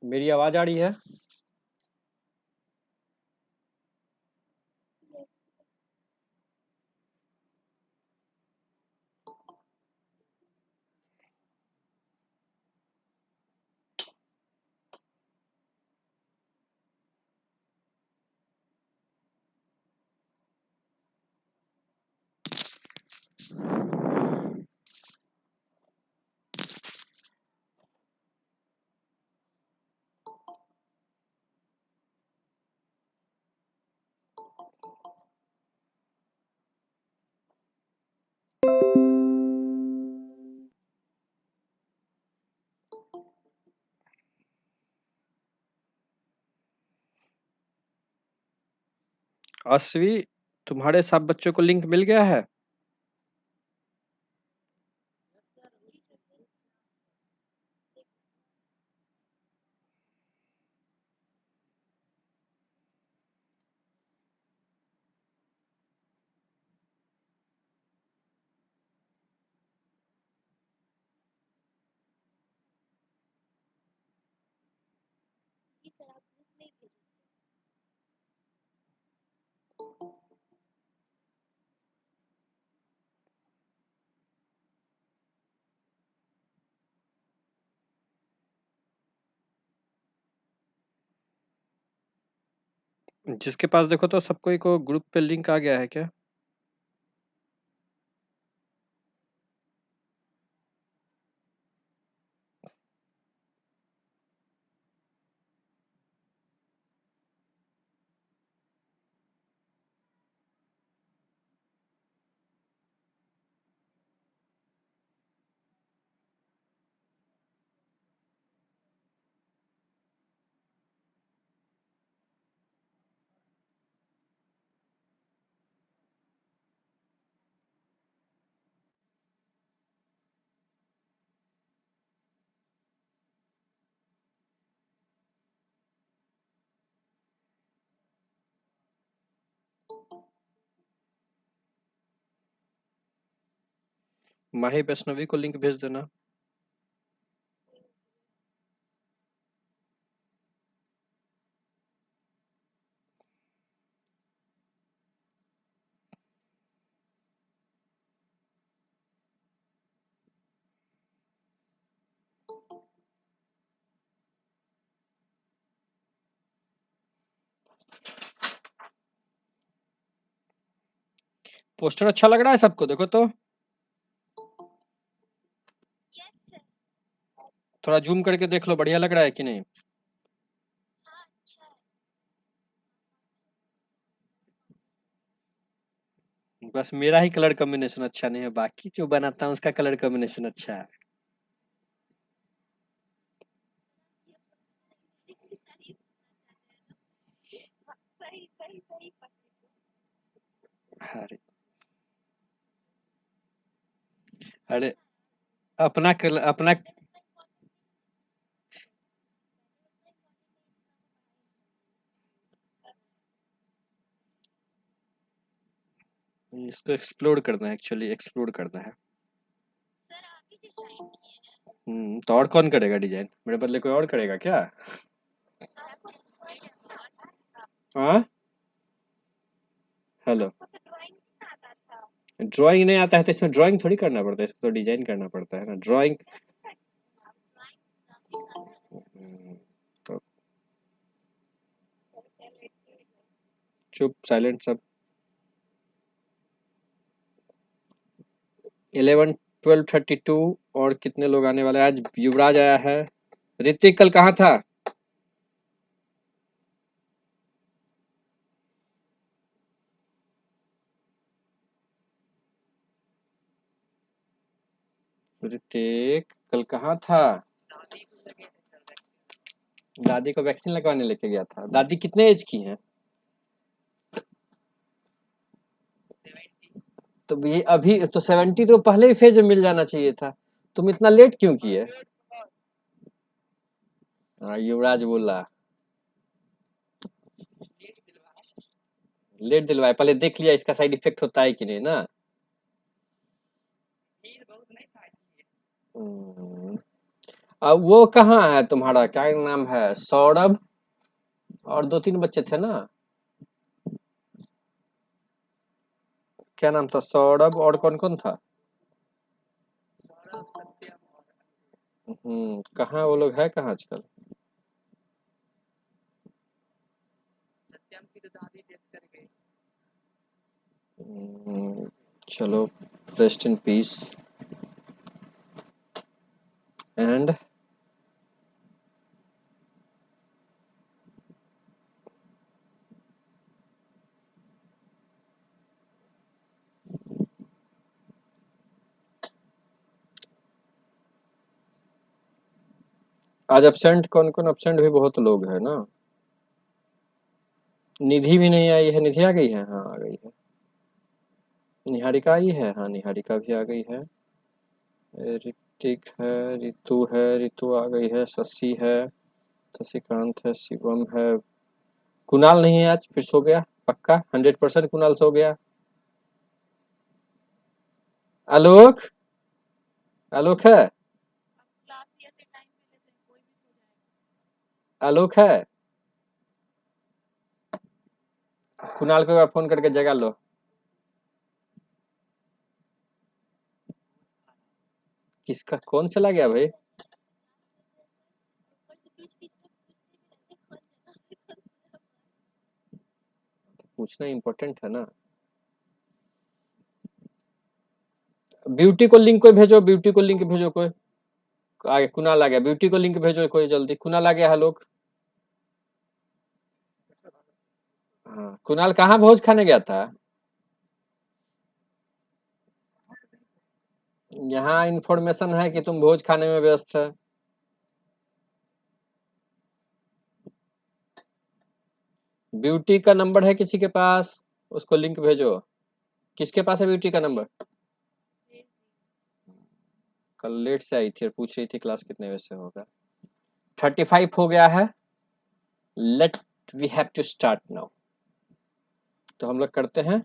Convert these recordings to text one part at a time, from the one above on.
मेरी आवाज आ रही है? अस्वी, तुम्हारे सब बच्चों को लिंक मिल गया है? जिसके पास देखो तो सबको को ग्रुप पे लिंक आ गया है क्या? माही वैष्णवी को लिंक भेज देना। पोस्टर अच्छा लग रहा है सबको? देखो तो थोड़ा जूम करके देख लो, बढ़िया लग रहा है कि नहीं? बस मेरा ही कलर कॉम्बिनेशन अच्छा नहीं है, बाकी जो बनाता हूँ उसका कलर कॉम्बिनेशन अच्छा है। अरे अरे, अपना कलर अपना। इसको एक्सप्लोर करना है, एक्चुअली एक्सप्लोर करना है। तो और कौन करेगा डिजाइन? मेरे बदले कोई और करेगा क्या? हाँ, हेलो। ड्राइंग नहीं आता है तो इसमें ड्राइंग थोड़ी करना पड़ता है, इसको तो डिजाइन करना पड़ता है ना, ड्राइंग। तो चुप, साइलेंट सब। 11 12 32। और कितने लोग आने वाले हैं? आज युवराज आया है। ऋतिक कल कहाँ था? ऋतिक कल कहाँ था? दादी को वैक्सीन लगवाने लेके गया था। दादी कितने एज की हैं? तो ये अभी तो 70 तो पहले ही फेज में मिल जाना चाहिए था। तुम इतना लेट क्यों किए? हाँ, युवराज बोला लेट दिलवाए, पहले देख लिया इसका साइड इफेक्ट होता है कि नहीं ना। हम्म, अब वो कहाँ है तुम्हारा, क्या नाम है, सौरभ? और 2-3 बच्चे थे ना, क्या नाम था, सौरभ और कौन कौन था? कहाँ वो लोग है, कहाँ आजकल? हम्म, चलो, रेस्ट इन पीस। एंड आज एब्सेंट कौन कौन, एब्सेंट भी बहुत लोग है ना। निधि भी नहीं आई है, निधि आ गई है, हाँ आ गई है। निहारिका आई है, हाँ निहारिका भी आ गई है। ऋतिक है, रितु है, रितु आ गई है, शशि है, शशिकांत है, शिवम है। कुणाल नहीं है आज, फिर सो गया पक्का, 100% कुणाल सो गया। आलोक, आलोक है, आलोक है। कुणाल को एक बार फोन करके जगा लो। किसका, कौन चला गया भाई? पूछना इम्पोर्टेंट है ना। ब्यूटी को लिंक कोई भेजो, ब्यूटी को लिंक भेजो कोई। आगे कुणाल आ गया, ब्यूटी को लिंक भेजो कोई जल्दी। कुणाल आ गया है लोग। हाँ, कुणाल कहाँ भोज खाने गया था? यहाँ इंफॉर्मेशन है कि तुम भोज खाने में व्यस्त है। ब्यूटी का नंबर है किसी के पास? उसको लिंक भेजो। किसके पास है ब्यूटी का नंबर? कल लेट से आई थी और पूछ रही थी क्लास कितने बजे से होगा। 35 हो गया है। Let we have to start now. तो हम लोग करते हैं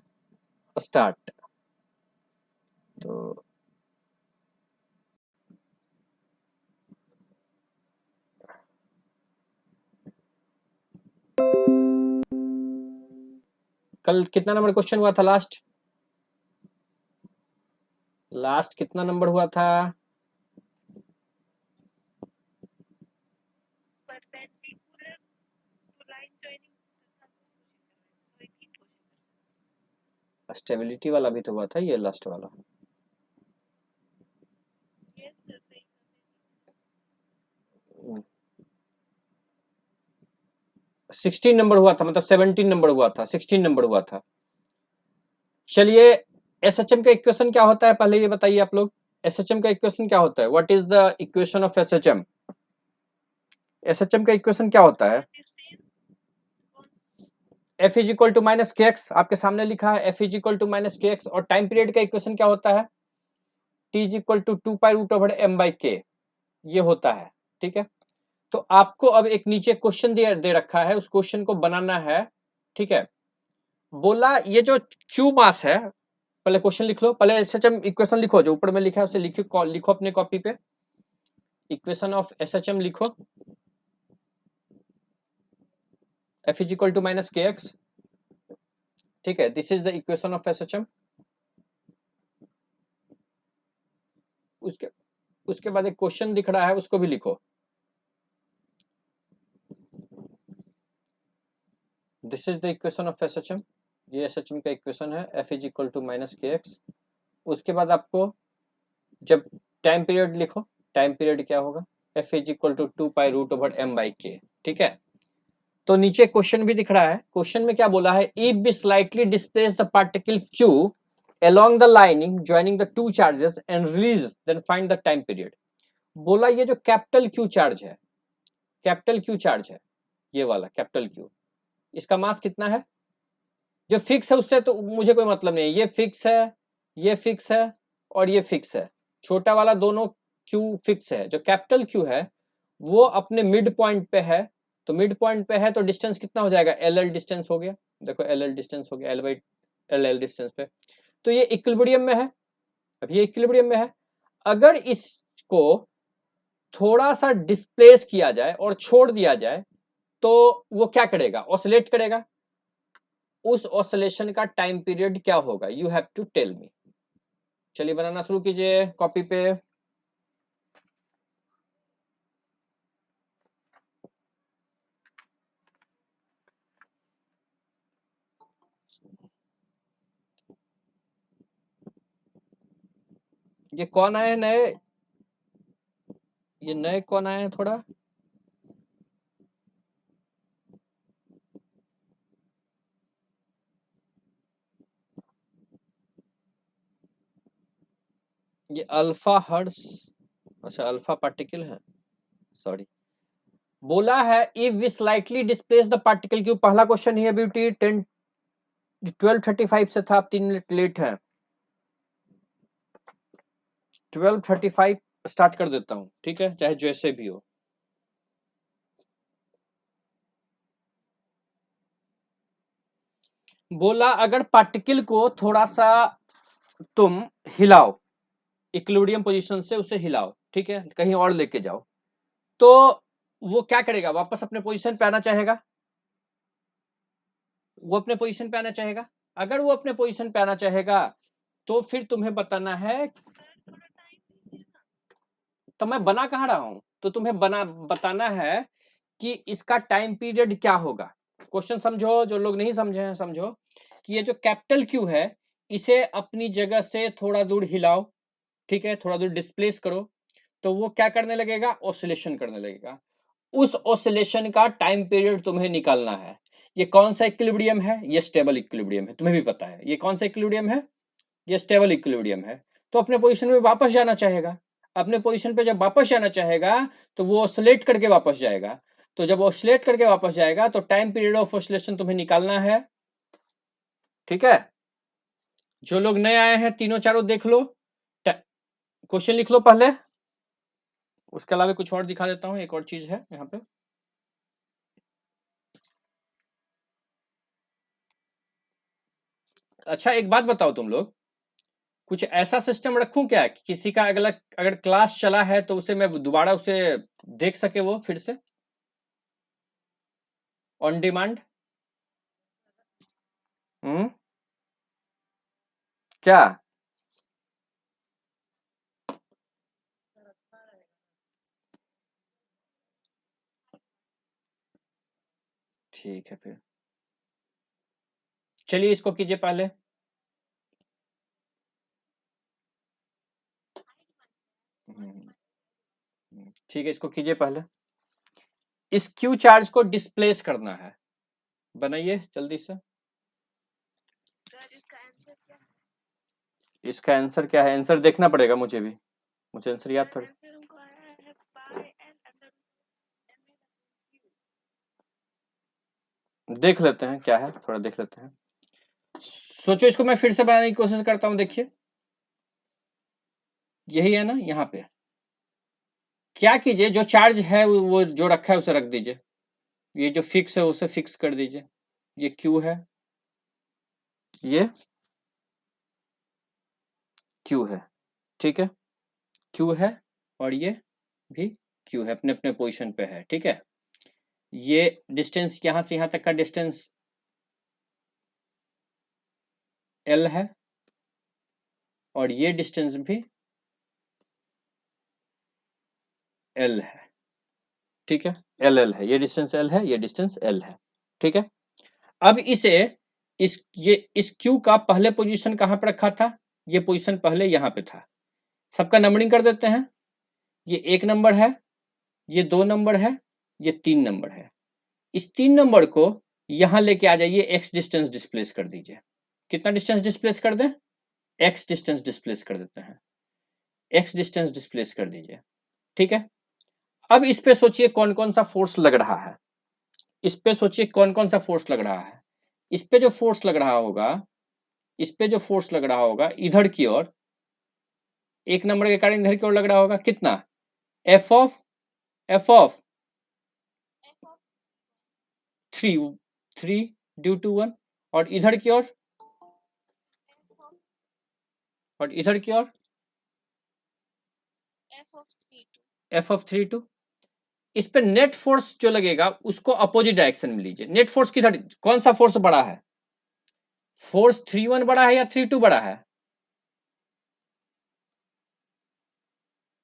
स्टार्ट। तो कल कितना नंबर क्वेश्चन हुआ था लास्ट? लास्ट कितना नंबर हुआ था? स्टेबिलिटी वाला भी तो हुआ था, ये लास्ट वाला। 16 नंबर हुआ था, मतलब 17 नंबर हुआ था, 16 नंबर हुआ था। चलिए, एसएचएम का इक्वेशन क्या होता है पहले ये बताइए आप लोग। एसएचएम का इक्वेशन क्या होता है? What is the equation of SHM? SHM का इक्वेशन क्या होता है? F is equal to minus K X, आपके सामने लिखा है F is equal to minus K X. और टाइम पीरियड का इक्वेशन क्या होता है? T is equal to 2 pi root over M by K, ये होता है। ठीक है, तो आपको अब एक नीचे क्वेश्चन दे रखा है, उस क्वेश्चन को बनाना है। ठीक है, बोला ये जो क्यू मास है, पहले क्वेश्चन लिख लो, पहले एसएचएम इक्वेशन लिखो, जो ऊपर में लिखा है उसे लिखो, लिखो अपने कॉपी पे। इक्वेशन ऑफ एसएचएम लिखो, F is equal to minus K X. ठीक है, this is the equation of SHM. उसके उसके बाद एक क्वेश्चन दिख रहा है, उसको भी लिखो। This is the equation of SHM, ये एसएचएम का इक्वेशन है, F is equal to minus K X. उसके बाद आपको जब टाइम पीरियड लिखो, टाइम पीरियड क्या होगा, F is equal to 2 pi root over M by K. ठीक है, तो नीचे क्वेश्चन भी दिख रहा है, क्वेश्चन में क्या बोला है, if be slightly displace the particle q along the lining joining the two charges and release then find the time period। बोला ये जो कैपिटल Q चार्ज है, कैपिटल क्यू चार्ज है, ये वाला कैपिटल क्यू, इसका मास कितना है? जो फिक्स है उससे तो मुझे कोई मतलब नहीं है, ये फिक्स है, ये फिक्स है और ये फिक्स है, छोटा वाला दोनों क्यू फिक्स है। जो कैपिटल क्यू है वो अपने मिड पॉइंट पे है, तो मिड पॉइंट पे है तो डिस्टेंस कितना हो जाएगा? एल एल डिस्टेंस हो गया, देखो एल एल डिस्टेंस हो गया, L by L L distance पे, तो ये इक्विलिब्रियम में है। अब ये इक्विलिब्रियम में है, अगर इसको थोड़ा सा डिस्प्लेस किया जाए और छोड़ दिया जाए तो वो क्या करेगा? ऑसिलेट करेगा। उस ऑसिलेशन का टाइम पीरियड क्या होगा? You have to tell me. चलिए बनाना शुरू कीजिए कॉपी पे। ये कौन आए नए? ये नए कौन आए हैं थोड़ा? ये अल्फा हर्ट्स, अच्छा अल्फा पार्टिकल है, सॉरी। बोला है if we slightly displace the particle cube, पहला क्वेश्चन ही है ब्यूटी, 12:35 से था, आप 3 मिनट लेट है। 12:35 स्टार्ट कर देता हूँ, ठीक है, चाहे जैसे भी हो। बोला अगर पार्टिकल को थोड़ा सा तुम हिलाओ, इक्विलिब्रियम पोजीशन से उसे हिलाओ, ठीक है, कहीं और लेके जाओ, तो वो क्या करेगा? वापस अपने पोजीशन पे आना चाहेगा, वो अपने पोजीशन पे आना चाहेगा। अगर वो अपने पोजीशन पे आना चाहेगा तो फिर तुम्हें बताना है, तो मैं बना कहाँ रहा हूं, तो तुम्हें बताना है कि इसका टाइम पीरियड क्या होगा। क्वेश्चन समझो, जो लोग नहीं समझे हैं समझो कि ये जो कैपिटल क्यू है इसे अपनी जगह से थोड़ा दूर हिलाओ, ठीक है, थोड़ा दूर डिस्प्लेस करो, तो वो क्या करने लगेगा? ऑसिलेशन करने लगेगा। उस ऑसिलेशन का टाइम पीरियड तुम्हें निकालना है। ये कौन सा इक्विलिब्रियम है? ये स्टेबल इक्विलिब्रियम है, तुम्हें भी पता है ये कौन सा इक्विलिब्रियम है, ये स्टेबल इक्विलिब्रियम है। तो अपने पोजीशन में वापस जाना चाहेगा, अपने पोजीशन पे जब वापस जाना चाहेगा तो वो ऑसिलेट करके वापस जाएगा, तो जब ऑसिलेट करके वापस जाएगा तो टाइम पीरियड ऑफ ऑसिलेशन तुम्हें निकालना है, ठीक है। जो लोग नए आए हैं तीनों चारों देख लो, क्वेश्चन लिख लो पहले, उसके अलावा कुछ और दिखा देता हूं, एक और चीज है यहाँ पे। अच्छा एक बात बताओ तुम लोग, कुछ ऐसा सिस्टम रखूं क्या कि किसी का अगला अगर क्लास चला है तो उसे मैं दोबारा उसे देख सके वो फिर से ऑन डिमांड? हम्म, क्या? ठीक है फिर, चलिए इसको कीजिए पहले। ठीक है इसको कीजिए पहले। इस क्यू चार्ज को डिस्प्लेस करना है, बनाइए जल्दी से। इसका आंसर क्या है? आंसर देखना पड़ेगा मुझे भी, मुझे आंसर याद थोड़ी। देख लेते हैं क्या है, थोड़ा देख लेते हैं। सोचो इसको मैं फिर से बनाने की कोशिश करता हूं, देखिए यही है ना, यहाँ पे क्या कीजिए, जो चार्ज है वो जो रखा है उसे रख दीजिए, ये जो फिक्स है उसे फिक्स कर दीजिए। ये क्यू है, ये क्यू है, ठीक है, क्यू है और ये भी क्यू है, अपने अपने पोजीशन पे है, ठीक है। ये डिस्टेंस यहां से यहां तक का डिस्टेंस एल है और ये डिस्टेंस भी एल है, ठीक है, एल एल है, ये डिस्टेंस एल है, ये डिस्टेंस एल है, ठीक है। अब इसे इस क्यू का पहले पोजीशन कहां पर रखा था? ये पोजीशन पहले यहां पे था। सबका नंबरिंग कर देते हैं, ये 1 नंबर है, ये 2 नंबर है, ये 3 नंबर है। इस 3 नंबर को यहां लेके आ जाइए, एक्स डिस्टेंस डिस्प्लेस कर दीजिए। कितना डिस्टेंस डिस्प्लेस कर दें? एक्स डिस्टेंस डिस्प्लेस कर देते हैं, एक्स डिस्टेंस डिस्प्लेस कर दीजिए, ठीक है। अब इस पे सोचिए कौन कौन सा फोर्स लग रहा है, इस पे सोचिए कौन कौन सा फोर्स लग रहा है। इस पे जो फोर्स लग रहा होगा, इस पे जो फोर्स लग रहा होगा इधर की ओर, एक नंबर के कारण इधर की ओर लग रहा होगा कितना, एफ ऑफ 3 ड्यू टू 1, और इधर की ओर, और इधर की ओर एफ ऑफ 3 2। इस पे नेट फोर्स जो लगेगा उसको अपोजिट डायरेक्शन में लीजिए। नेट फोर्स किधर, कौन सा फोर्स बड़ा है, फोर्स 3 1 बड़ा है या 3 2 बड़ा है?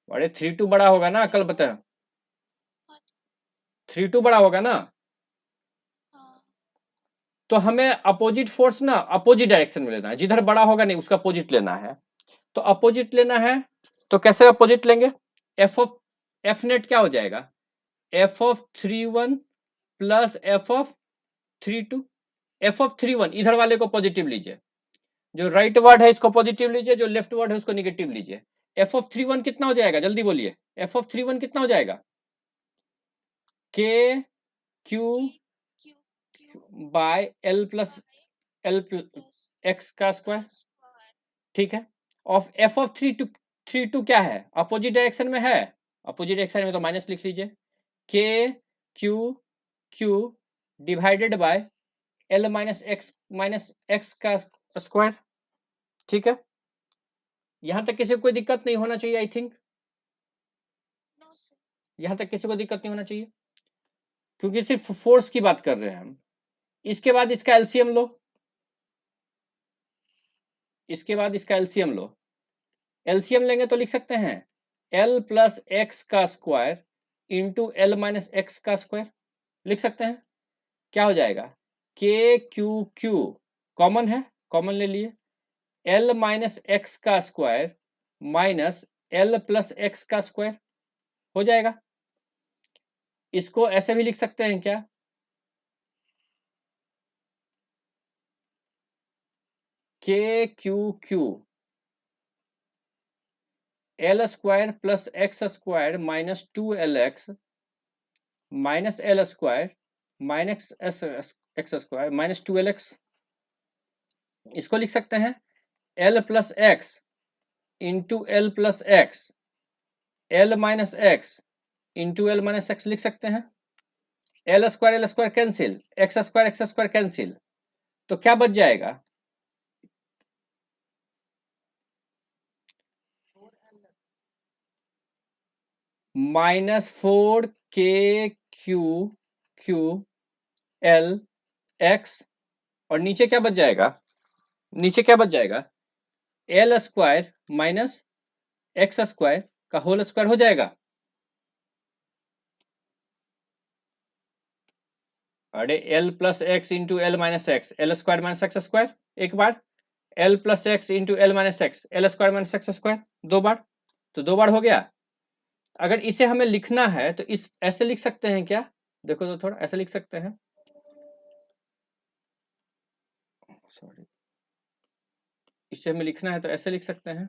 अरे 3 2 बड़ा होगा ना, कल बताया 3 2 बड़ा होगा ना। तो हमें अपोजिट फोर्स ना अपोजिट डायरेक्शन में लेना है, जिधर बड़ा होगा नहीं उसका अपोजिट लेना है। तो अपोजिट लेना है तो कैसे अपोजिट लेंगे, एफ नेट क्या हो जाएगा, F of 3 1 plus F of 3 2। F of 3 1 इधर वाले को पॉजिटिव लीजिए, जो राइट वर्ड है इसको पॉजिटिव लीजिए, जो लेफ्ट वर्ड है उसको निगेटिव लीजिए। एफ ऑफ 3 1 कितना हो जाएगा, जल्दी बोलिए, एफ ऑफ 3 1 कितना हो जाएगा, के क्यू बाय एल एक्स का स्क्वायर, ठीक है। ऑफ एफ ऑफ 3 2 क्या है, अपोजिट डायरेक्शन में है, अपोजिट डायरेक्शन में तो माइनस लिख लीजिए, के Q Q divided by L minus x का स्क्वायर, ठीक है। यहां तक किसी को कोई दिक्कत नहीं होना चाहिए, आई थिंक यहां तक किसी को दिक्कत नहीं होना चाहिए, क्योंकि सिर्फ फोर्स की बात कर रहे हैं हम। इसके बाद इसका एलसीएम लो, इसके बाद इसका एलसीएम लो। एलसीएम लेंगे तो लिख सकते हैं एल प्लस एक्स का square into L minus x का स्क्वायर, लिख सकते हैं। क्या हो जाएगा, के क्यू क्यू कॉमन है, कॉमन ले लिए, एल माइनस एक्स का square minus L plus x का स्क्वायर हो जाएगा। इसको ऐसे भी लिख सकते हैं क्या, के Q Q L square plus x square minus 2lx minus L square minus X square minus 2lx। इसको लिख सकते हैं L plus X into L plus x, L minus x into L minus x लिख सकते हैं। L square cancel, x square cancel, तो क्या बच जाएगा, -4 के क्यू एल एक्स, और नीचे क्या बच जाएगा, नीचे क्या बच जाएगा, L square minus X square का होल स्क्वायर हो जाएगा। अरे L plus X into L minus X, L square minus X square एक बार, L plus X into L minus X, L square minus X square दो बार, तो दो बार हो गया। अगर इसे हमें लिखना है तो इस ऐसे लिख सकते हैं क्या, देखो तो थोड़ा ऐसे लिख सकते हैं, सॉरी, इसे हमें लिखना है तो ऐसे लिख सकते हैं।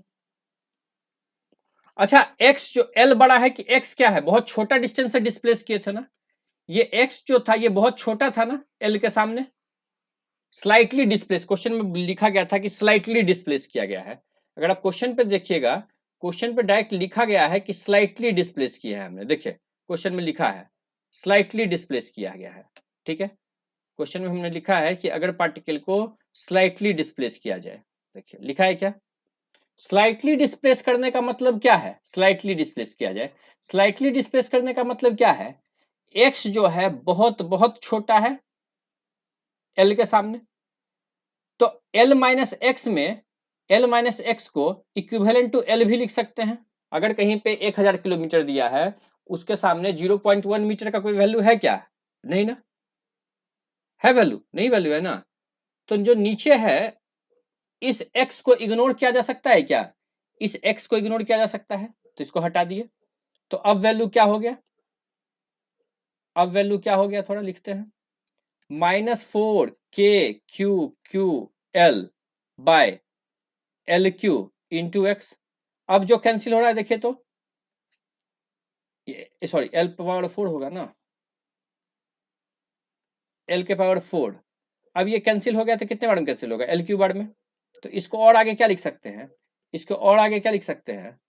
अच्छा x जो l बड़ा है कि x क्या है, बहुत छोटा डिस्टेंस से डिस्प्लेस किए थे ना, ये x जो था ये बहुत छोटा था ना l के सामने, स्लाइटली डिस्प्लेस, क्वेश्चन में लिखा गया था कि स्लाइटली डिस्प्लेस किया गया है। अगर आप क्वेश्चन पे देखिएगा, क्वेश्चन पे डायरेक्ट लिखा गया है कि स्लाइटली डिस्प्लेस किया है हमने, देखिए क्वेश्चन में लिखा है स्लाइटली डिस्प्लेस किया गया है, ठीक है। क्वेश्चन में हमने लिखा है कि अगर पार्टिकल को स्लाइटली डिस्प्लेस किया जाए, देखिए लिखा है क्या, स्लाइटली डिस्प्लेस करने का मतलब क्या है, स्लाइटली डिस्प्लेस किया जाए, स्लाइटली डिस्प्लेस करने का मतलब क्या है, एक्स जो है बहुत बहुत छोटा है एल के सामने, तो एल माइनस एक्स में एल माइनस एक्स को इक्विवेलेंट टू एल भी लिख सकते हैं। अगर कहीं पे 1000 किलोमीटर दिया है, उसके सामने 0.1 मीटर का कोई वैल्यू है क्या, नहीं ना, है वैल्यू, नहीं वैल्यू है ना। तो जो नीचे है इस x को इग्नोर किया जा सकता है क्या, इस x को इग्नोर किया जा सकता है, तो इसको हटा दिए, तो अब वैल्यू क्या हो गया, अब वैल्यू क्या हो गया थोड़ा लिखते हैं, -4 के Q by L Q into x. अब जो कैंसिल हो रहा है देखिए तो सॉरी एल पावर 4 होगा ना, एल के पावर 4। अब ये कैंसिल हो गया तो कितने बार में कैंसिल होगा, एल क्यू बार में। तो इसको और आगे क्या लिख सकते हैं, इसको और आगे क्या लिख सकते हैं,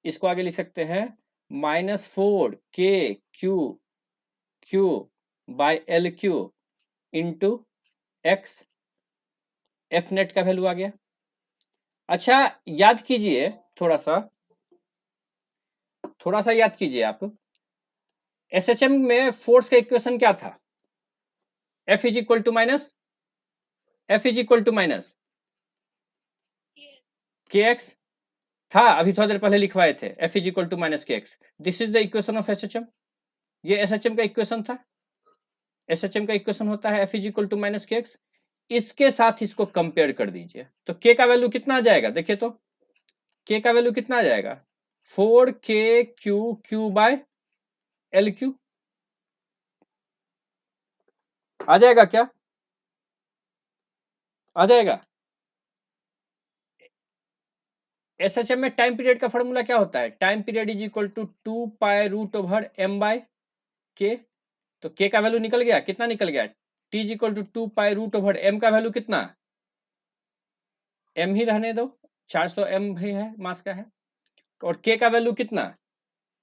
इसको आगे लिख सकते हैं -4 k QQ/LQ into x, F net का वैल्यू आ गया। अच्छा याद कीजिए, थोड़ा सा याद कीजिए आप, एसएचएम में फोर्स का इक्वेशन क्या था, F is equal to minus K X था, अभी थोड़ा देर पहले लिखवाए थे, F is equal to minus K X. This is the equation of SHM, ये एसएचएम का इक्वेशन था, एसएचएम का इक्वेशन होता है F is equal to minus K X. इसके साथ इसको कंपेयर कर दीजिए तो के का वैल्यू कितना आ जाएगा, देखिए तो के का वैल्यू कितना आ जाएगा, 4KQQ/LQ आ जाएगा क्या, आ जाएगा। एसएचएम में टाइम पीरियड का फॉर्मूला क्या होता है, time period is equal to 2π√m/k। तो के का वैल्यू निकल गया, कितना निकल गया, T is equal to 2π√m का वैल्यू कितना, m ही रहने दो, चार्ज तो m भी है, मास का है। और k का वैल्यू कितना,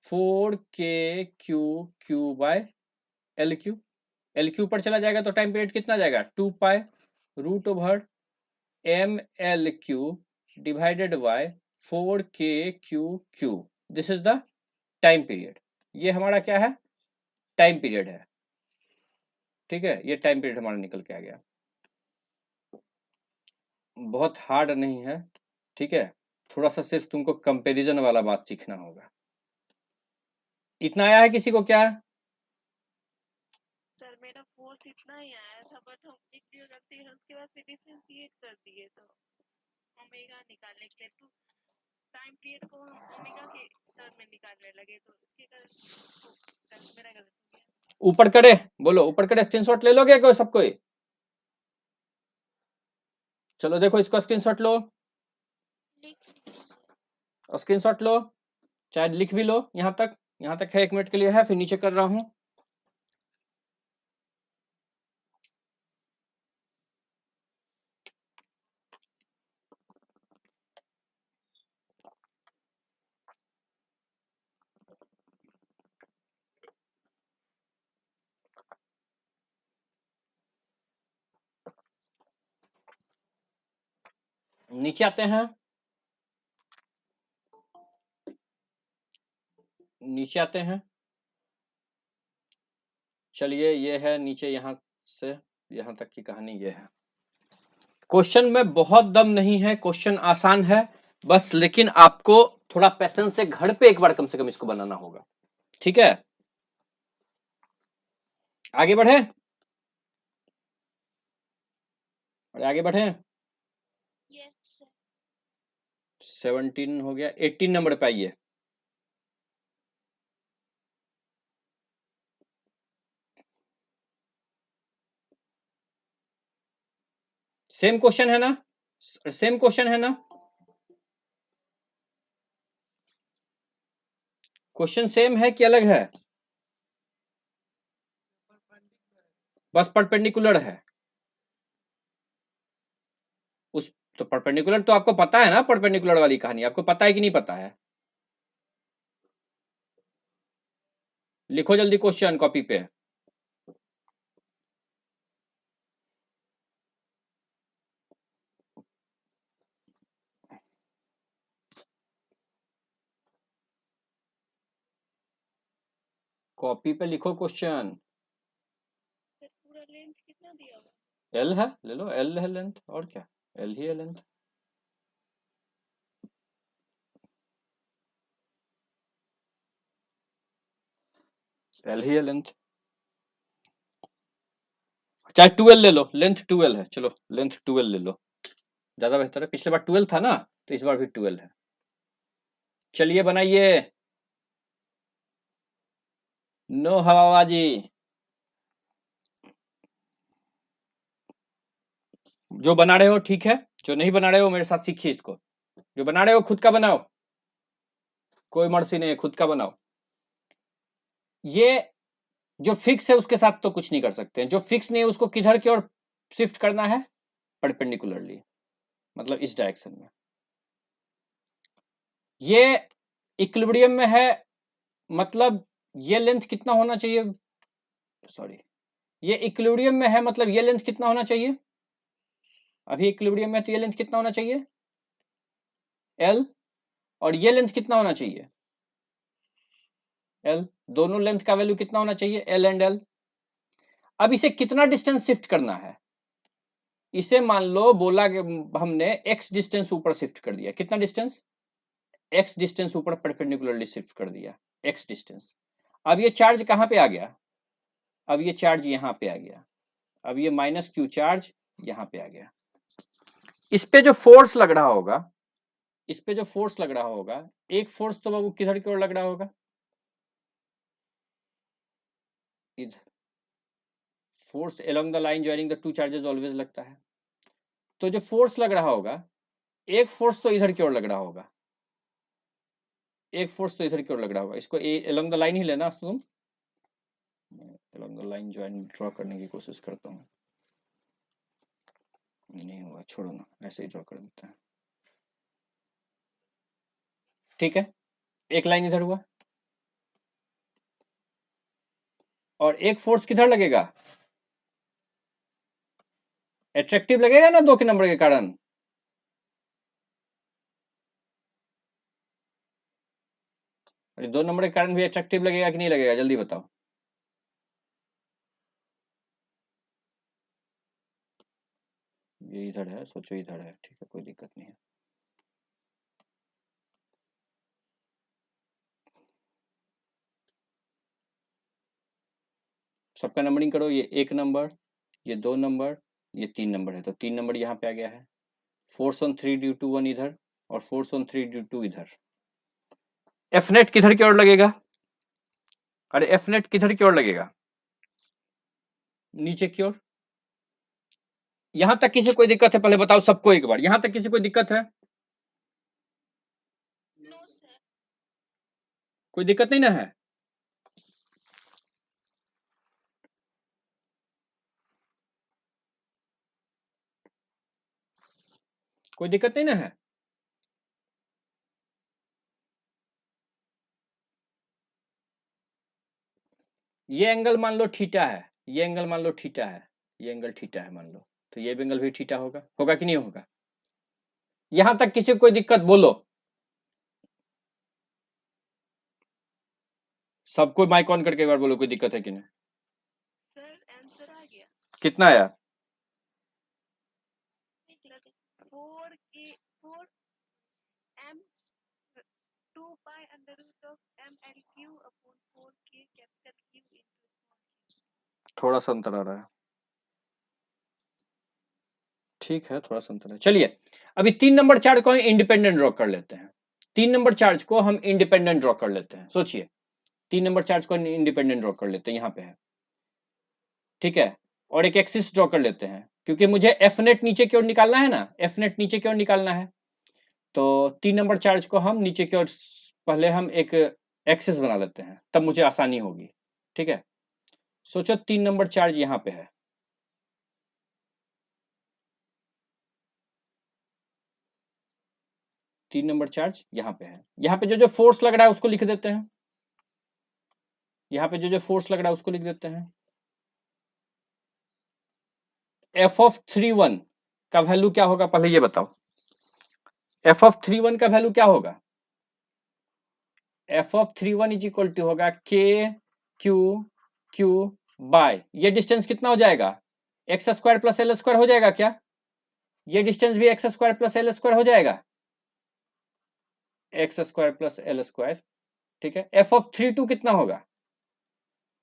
4KQQ/LQ, LQ पर चला जाएगा तो टाइम पीरियड कितना जाएगा, 2π√m/LQ divided by 4KQQ। This is the time period, ये हमारा क्या है, टाइम पीरियड है, ठीक है, ये टाइम पीरियड हमारा निकल के आ गया। बहुत हार्ड नहीं है, ठीक है, थोड़ा सा सिर्फ तुमको कंपैरिजन वाला बात सीखना होगा। इतना आया है किसी को क्या, सर मेरा फोर्स इतना ही आया था, बट हम एक जो गलती है उसके बाद फिर डिफरेंशिएट कर दिए तो ओमेगा निकालने के लिए तो टाइम पीरियड को हम ओमेगा के टर्म में निकालने लगे, तो इसके कारण मेरा गलत हो गया। ऊपर करे, बोलो ऊपर करे, स्क्रीनशॉट ले लोगे कोई सब कोई, चलो देखो इसको स्क्रीनशॉट लो, स्क्रीनशॉट लो, चाहे लिख भी लो, यहाँ तक है, 1 मिनट के लिए है, फिर नीचे कर रहा हूँ। नीचे आते हैं, नीचे आते हैं, चलिए ये है नीचे, यहाँ से यहाँ तक की कहानी ये है। क्वेश्चन में बहुत दम नहीं है, क्वेश्चन आसान है बस, लेकिन आपको थोड़ा पैसेंस से घर पे एक बार कम से कम इसको बनाना होगा, ठीक है। आगे बढ़े, आगे बढ़े, 17 हो गया, 18 नंबर पे आइए। सेम क्वेश्चन है ना, सेम क्वेश्चन है ना, क्वेश्चन सेम है कि अलग है, बस परपेंडिकुलर है उस, तो परपेंडिकुलर तो आपको पता है ना, परपेंडिकुलर वाली कहानी आपको पता है कि नहीं पता है, लिखो जल्दी क्वेश्चन कॉपी पे। कॉपी पे लिखो क्वेश्चन। पूरा लेंथ कितना दिया हुआ, एल है, ले लो, एल है लेंथ, और क्या, एल ही है लेंथ। एल ही है लेंथ, चाहे 12 ले लो, लेंथ 12 है, चलो लेंथ 12 ले लो, ज्यादा बेहतर है, पिछले बार 12 था ना, तो इस बार भी 12 है। चलिए बनाइए, नो हवाबाजी, जो बना रहे हो ठीक है, जो नहीं बना रहे हो मेरे साथ सीखिए इसको, जो बना रहे हो खुद का बनाओ, कोई मर्सी नहीं है, खुद का बनाओ। ये जो फिक्स है उसके साथ तो कुछ नहीं कर सकते हैं, जो फिक्स नहीं है उसको किधर की ओर शिफ्ट करना है, परपेंडिकुलरली, मतलब इस डायरेक्शन में। ये इक्विलिब्रियम में है, मतलब ये लेंथ कितना होना चाहिए, सॉरी, ये इक्विलिब्रियम में है, मतलब ये लेंथ कितना होना चाहिए, अभी इक्विलिब्रियम में तो ये लेंथ कितना होना चाहिए L, और ये लेंथ कितना होना चाहिए L, दोनों लेंथ का वैल्यू कितना होना चाहिए L एंड L। अब इसे कितना डिस्टेंस शिफ्ट करना है, इसे मान लो बोला कि हमने x डिस्टेंस ऊपर शिफ्ट कर दिया, कितना डिस्टेंस, x डिस्टेंस ऊपर परपेंडिकुलरली शिफ्ट कर दिया, x डिस्टेंस। अब ये चार्ज कहां पे आ गया, अब ये चार्ज यहां पे आ गया, अब ये माइनस क्यू चार्ज यहां पे आ गया। इस पे जो फोर्स लग रहा होगा, इस पे जो फोर्स लग रहा होगा, एक फोर्स तो बाबू किधर की ओर लग रहा होगा, इधर, force along the line joining the two charges always लगता है। तो जो फोर्स लग रहा होगा, एक फोर्स तो इधर की ओर लग रहा होगा, एक फोर्स तो इधर की ओर लग रहा होगा, इसको अलोंग द लाइन ही लेना तुम, along the line join draw करने की कोशिश करता हूँ, नहीं हुआ, छोड़ो ना, ऐसे ही ड्रॉ कर देते हैं, ठीक है, एक लाइन इधर हुआ, और एक फोर्स किधर लगेगा, एट्रैक्टिव लगेगा ना 2 के नंबर के कारण, अरे 2 नंबर के कारण भी एट्रैक्टिव लगेगा कि नहीं लगेगा, जल्दी बताओ। ये इधर है, सोचो इधर है, ठीक है, कोई दिक्कत नहीं है। सबका नंबरिंग करो, ये 1 नंबर, ये 2 नंबर, ये 3 नंबर है, तो 3 नंबर यहाँ पे आ गया है, फोर्स ऑन 3 ड्यू टू 1 इधर, और फोर्स ऑन 3 ड्यू टू इधर। एफ नेट किधर की ओर लगेगा, अरे एफ नेट किधर की ओर लगेगा, नीचे की ओर। यहां तक किसी कोई दिक्कत है, पहले बताओ सबको एक बार, यहां तक किसी कोई दिक्कत है, नो सर। कोई दिक्कत नहीं ना है, कोई दिक्कत नहीं ना है। ये एंगल मान लो थीटा है, ये एंगल मान लो थीटा है, ये एंगल थीटा है मान लो, तो ये एंगल भी थीटा होगा, होगा कि नहीं होगा, यहां तक किसी को कोई दिक्कत बोलो, सबको माइक ऑन करके एक बार बोलो कोई दिक्कत है कि नहीं। सर आंसर आ गया, कितना आया, 4 के 4 m 2 pi under root of m l q upon 4 k capital Q into small q। थोड़ा सा अंतर आ रहा है, ठीक है, थोड़ा सा अंतर है, चलिए अभी 3 नंबर चार्ज को हम इंडिपेंडेंट ड्रॉ कर लेते हैं, 3 नंबर चार्ज को हम इंडिपेंडेंट ड्रॉ कर लेते हैं, सोचिए 3 नंबर चार्ज को इंडिपेंडेंट ड्रॉ कर लेते हैं, यहाँ पे है, ठीक है, और एक एक्सिस ड्रॉ कर लेते हैं, क्योंकि मुझे एफ नेट नीचे की ओर निकालना है ना, एफ नेट नीचे की ओर निकालना है, तो 3 नंबर चार्ज को हम नीचे की ओर पहले हम एक एक्सिस बना लेते हैं, तब मुझे आसानी होगी, ठीक है। सोचो 3 नंबर चार्ज यहाँ पे है, तीन नंबर चार्ज यहाँ पे है, यहाँ पे जो जो फोर्स लग रहा है उसको लिख देते हैं, यहाँ पे जो जो फोर्स लग रहा है उसको लिख देते हैं। एफ ऑफ 3 1 का वैल्यू क्या होगा, पहले ये बताओ, एफ ऑफ 3 1 का वैल्यू क्या होगा, F of 3 1 is equal to होगा के क्यू क्यू बाय, ये डिस्टेंस कितना हो जाएगा, X square plus L square हो जाएगा क्या, ये डिस्टेंस भी X square plus L square हो जाएगा, X square plus L square, ठीक है। एफ ऑफ 3 2 कितना होगा,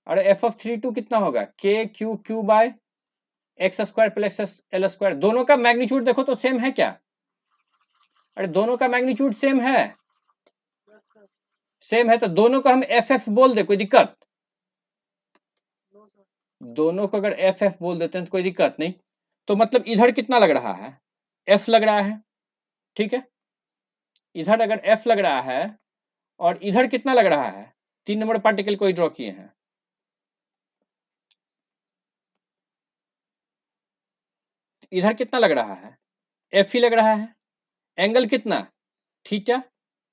अरे एफ ऑफ 3 2 कितना होगा, K Q Q by X square plus L square, दोनों का मैग्नीट्यूड देखो तो सेम है क्या, अरे दोनों का मैग्नीट्यूड सेम है, सेम है, तो दोनों को हम एफ एफ बोल दे, कोई दिक्कत, दोनों को अगर एफ एफ बोल देते हैं तो कोई दिक्कत नहीं, तो मतलब इधर कितना लग रहा है, एफ लग रहा है, ठीक है, इधर अगर एफ लग रहा है, और इधर कितना लग रहा है, 3 नंबर पार्टिकल को ही ड्रॉ किए हैं, इधर कितना लग रहा है, एफ ही लग रहा है। एंगल कितना, थीटा,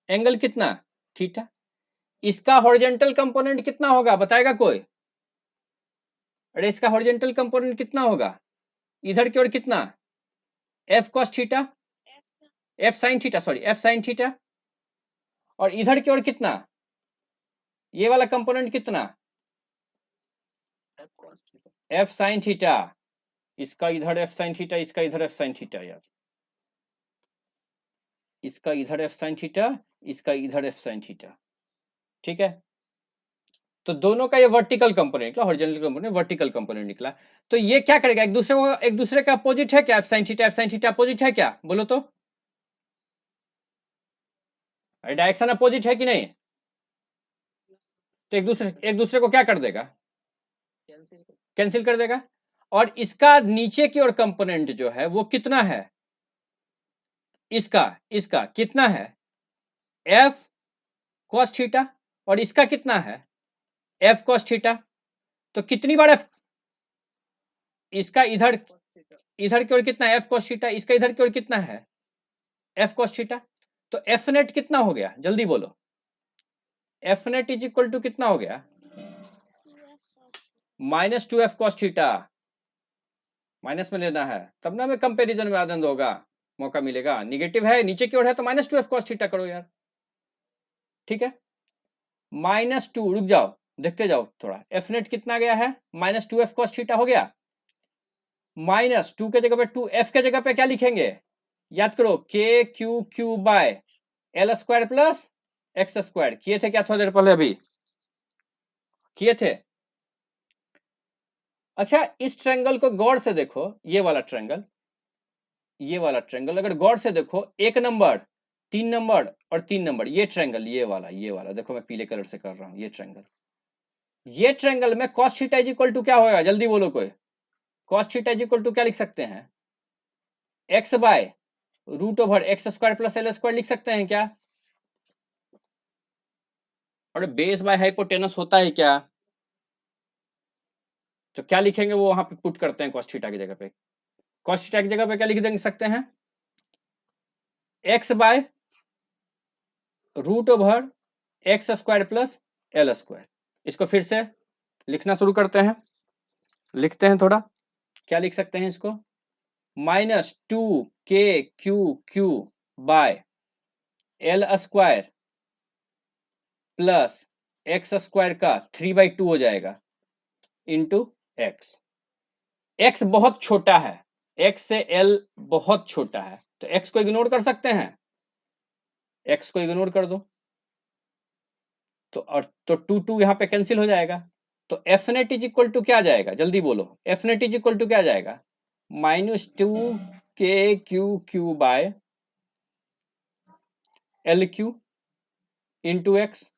एंगल कितना, थीटा। इसका हॉरिजॉन्टल कंपोनेंट कितना होगा बताएगा कोई? अरे इसका हॉरिजॉन्टल कंपोनेंट कितना होगा, इधर की ओर कितना, F cos theta, F sine theta, sorry F sine theta, और इधर की ओर कितना, ये वाला कंपोनेंट कितना, एफ साइन थीटा। इसका इधर एफ साइन थीटा, इसका इधर एफ साइन थीटा यार, इसका इधर एफ साइन थीटा, इसका इधर एफ साइन थीटा, ठीक है। तो दोनों का ये वर्टिकल कंपोनेंट निकला, हॉरिजॉन्टल कंपोनेंट वर्टिकल कंपोनेंट निकला। तो ये क्या करेगा, एक दूसरे का अपोजिट है क्या, एफ साइन थीटा अपोजिट है क्या, बोलो तो, डायरेक्शन अपोजिट है कि नहीं, तो एक दूसरे को क्या कर देगा, कैंसिल कर देगा। और इसका नीचे की ओर कंपोनेंट जो है वो कितना है, इसका इसका कितना है, एफ कॉस थीटा, और इसका कितना है, एफ कॉस थीटा। तो कितनी बार एफ, इसका इधर इधर की ओर कितना है, एफ कॉस थीटा, इसका इधर की ओर कितना है, एफ कॉस थीटा। तो एफ नेट कितना हो गया, जल्दी बोलो, F net is equal to कितना हो गया, -2f कॉस थीटा। माइनस में लेना है तब ना हमें कंपेरिजन में आनंद होगा, मौका मिलेगा। निगेटिव है, नीचे की ओर है, तो -2f कॉस थीटा करो यार, ठीक है। -2, रुक जाओ देखते जाओ थोड़ा, एफ नेट कितना गया है, -2f कॉस थीटा हो गया। -2 के जगह पे 2f के जगह पे क्या लिखेंगे, याद करो, के Q Q bye L square plus x square. किए थे क्या थोड़ी देर पहले, अभी किए थे। अच्छा इस ट्रायंगल को गौर से देखो, ये वाला ट्रायंगल, ये वाला ट्रायंगल अगर गौर से देखो, 1 नंबर, 3 नंबर और 3 नंबर, ये ट्रायंगल, ये वाला देखो, मैं पीले कलर से कर रहा हूं, ये ट्रायंगल, ये ट्रायंगल में cos theta is equal to क्या होगा, जल्दी बोलो कोई, cos theta is equal to क्या लिख सकते हैं, x by root over X square plus L square लिख सकते हैं क्या। और बेस बाय हाइपोटेनस होता है क्या, तो क्या लिखेंगे वो वहां पे पुट करते हैं cos थीटा की जगह पे, cos थीटा की जगह पे क्या लिख देंगे सकते हैं, x by root over X square plus L square. इसको फिर से लिखना शुरू करते हैं, लिखते हैं थोड़ा, क्या लिख सकते हैं इसको, -2k by L square plus x square का 3/2 हो जाएगा इंटू एक्स। एक्स बहुत छोटा है, एक्स से एल बहुत छोटा है, तो एक्स को इग्नोर कर सकते हैं, एक्स को इग्नोर कर दो, तो और तो 2 यहां पे कैंसिल हो जाएगा। तो F net is equal to क्या आ जाएगा, जल्दी बोलो, F net is equal to क्या आ जाएगा, -2k by L Q into X.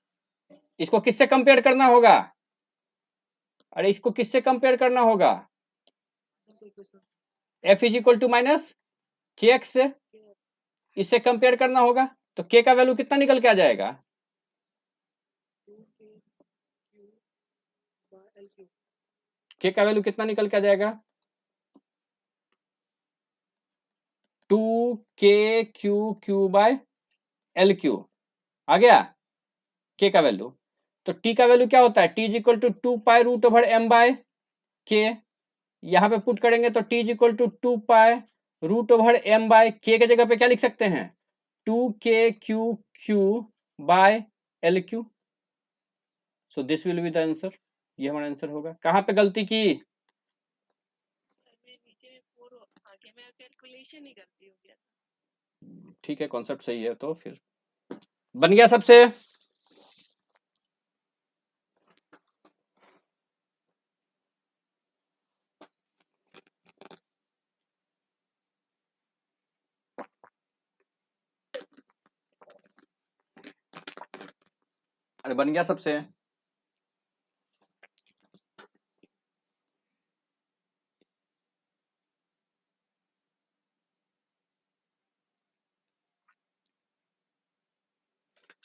इसको किससे कंपेयर करना होगा, अरे इसको किससे कंपेयर करना होगा, F is equal to minus K X से, इससे कंपेयर करना होगा। तो के का वैल्यू कितना निकल के आ जाएगा, के का वैल्यू कितना निकल के आ जाएगा, 2k बाय एल क्यू आ गया के का वैल्यू। तो टी का वैल्यू क्या होता है, T is equal to 2 pi root over M by K, यहाँ पे पुट करेंगे तो T is equal to 2 pi root over M by K जगह पे क्या लिख सकते हैं, 2k by L Q. So this will be the answer, ये हमारा आंसर होगा। कहाँ पे गलती की, ठीक है कॉन्सेप्ट सही है, तो फिर बन गया सबसे। अरे बन गया सबसे,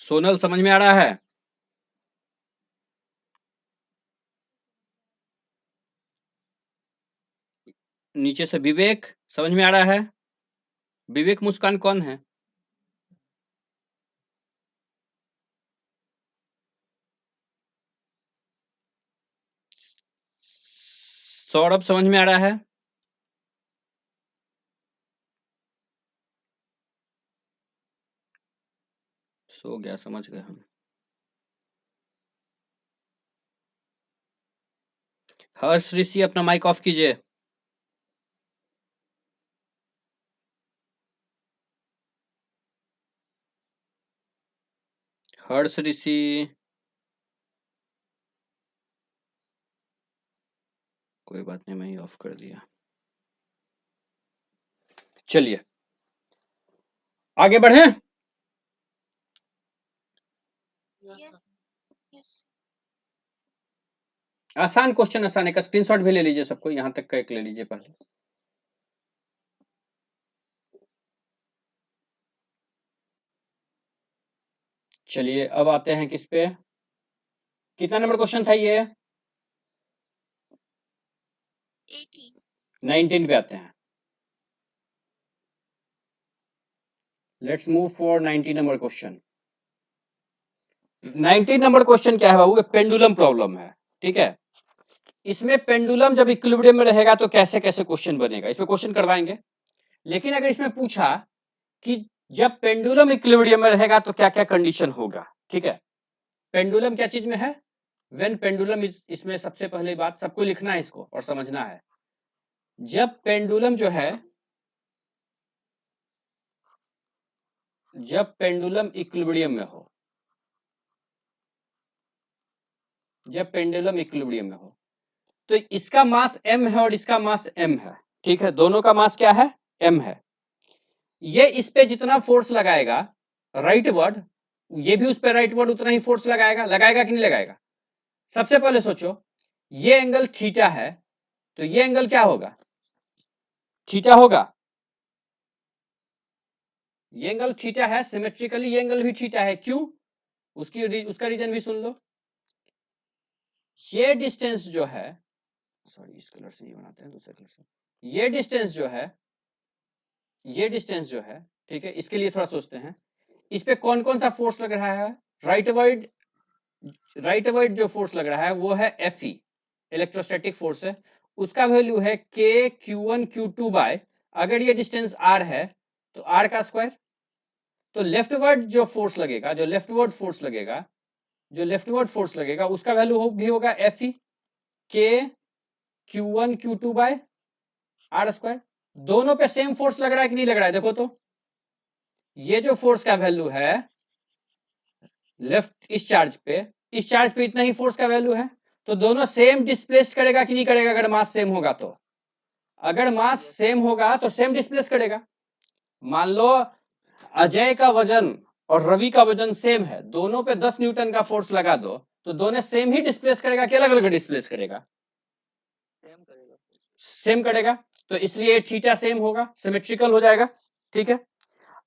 सोनल समझ में आ रहा है? नीचे से विवेक समझ में आ रहा है? विवेक मुस्कान कौन है? सौरभ समझ में आ रहा है? सो गया, समझ गए हम। हर्ष ऋषि अपना माइक ऑफ कीजिए। हर्ष ऋषि कोई बात नहीं, मैं ही ऑफ कर दिया। चलिए आगे बढ़े। आसान क्वेश्चन, आसान है का स्क्रीनशॉट भी ले लीजिए, सबको यहां तक का एक ले लीजिए पहले। चलिए अब आते हैं किस पे, कितना नंबर क्वेश्चन था ये? 19 पे आते हैं। Let's move for 19 number question. 19 number question क्या है बाबू? पेंडुलम प्रॉब्लम है, ठीक है। इसमें पेंडुलम जब इक्विलिब्रियम में रहेगा तो कैसे कैसे क्वेश्चन बनेगा, इसमें क्वेश्चन करवाएंगे। लेकिन अगर इसमें पूछा कि जब पेंडुलम इक्विलिब्रियम में रहेगा तो क्या क्या कंडीशन होगा, ठीक है। पेंडुलम क्या चीज में है? व्हेन पेंडुलम इज, इसमें सबसे पहले बात सबको लिखना है इसको और समझना है। जब पेंडुलम जो है, जब पेंडुलम इक्विलिब्रियम में हो, जब पेंडुलम इक्विलिब्रियम में हो तो इसका मास m है और इसका मास m है, ठीक है। दोनों का मास क्या है? m है। ये इस पे जितना फोर्स लगाएगा राइट वर्ड, ये भी उस पे राइट वर्ड उतना ही फोर्स लगाएगा, लगाएगा कि नहीं लगाएगा? सबसे पहले सोचो, ये एंगल थीटा है तो ये एंगल क्या होगा? थीटा होगा। ये एंगल थीटा है, सिमेट्रिकली ये एंगल भी थीटा है। क्यों? उसका रीजन भी सुन लो। ये डिस्टेंस जो है, सॉरी इस कलर से नहीं बनाते हैं, दूसरे कलर से। ये डिस्टेंस जो है, ये डिस्टेंस जो है, ठीक है, इसके लिए थोड़ा सोचते हैं। इस पे कौन कौन सा फोर्स लग रहा है? राइट वर्ड, राइट वर्ड जो फोर्स लग रहा है वो है Fe, इलेक्ट्रोस्टैटिक फोर्स है। उसका वैल्यू है K Q1 Q2 बाय, अगर ये डिस्टेंस r है तो r का स्क्वायर। तो लेफ्ट वर्ड जो फोर्स लगेगा, जो लेफ्ट वर्ड फोर्स लगेगा, जो लेफ्ट वर्ड फोर्स लगेगा उसका वैल्यू भी होगा Fe, K Q1 Q2 by r square. दोनों पे सेम फोर्स लग रहा है कि नहीं लग रहा है? देखो तो ये जो फोर्स का वैल्यू है लेफ्ट, इस चार्ज पे इतना ही फोर्स का वैल्यू है, तो दोनों सेम डिस्प्लेस करेगा कि नहीं करेगा? अगर मास सेम होगा तो, अगर मास सेम होगा तो सेम डिस्प्लेस करेगा। मान लो अजय का वजन और रवि का वजन सेम है, दोनों पे 10 न्यूटन का फोर्स लगा दो तो दोनों सेम ही डिस्प्लेस करेगा कि अलग अलग डिस्प्लेस करेगा? सेम करेगा। तो इसलिए थीटा सेम होगा, सिमेट्रिकल हो जाएगा, ठीक है।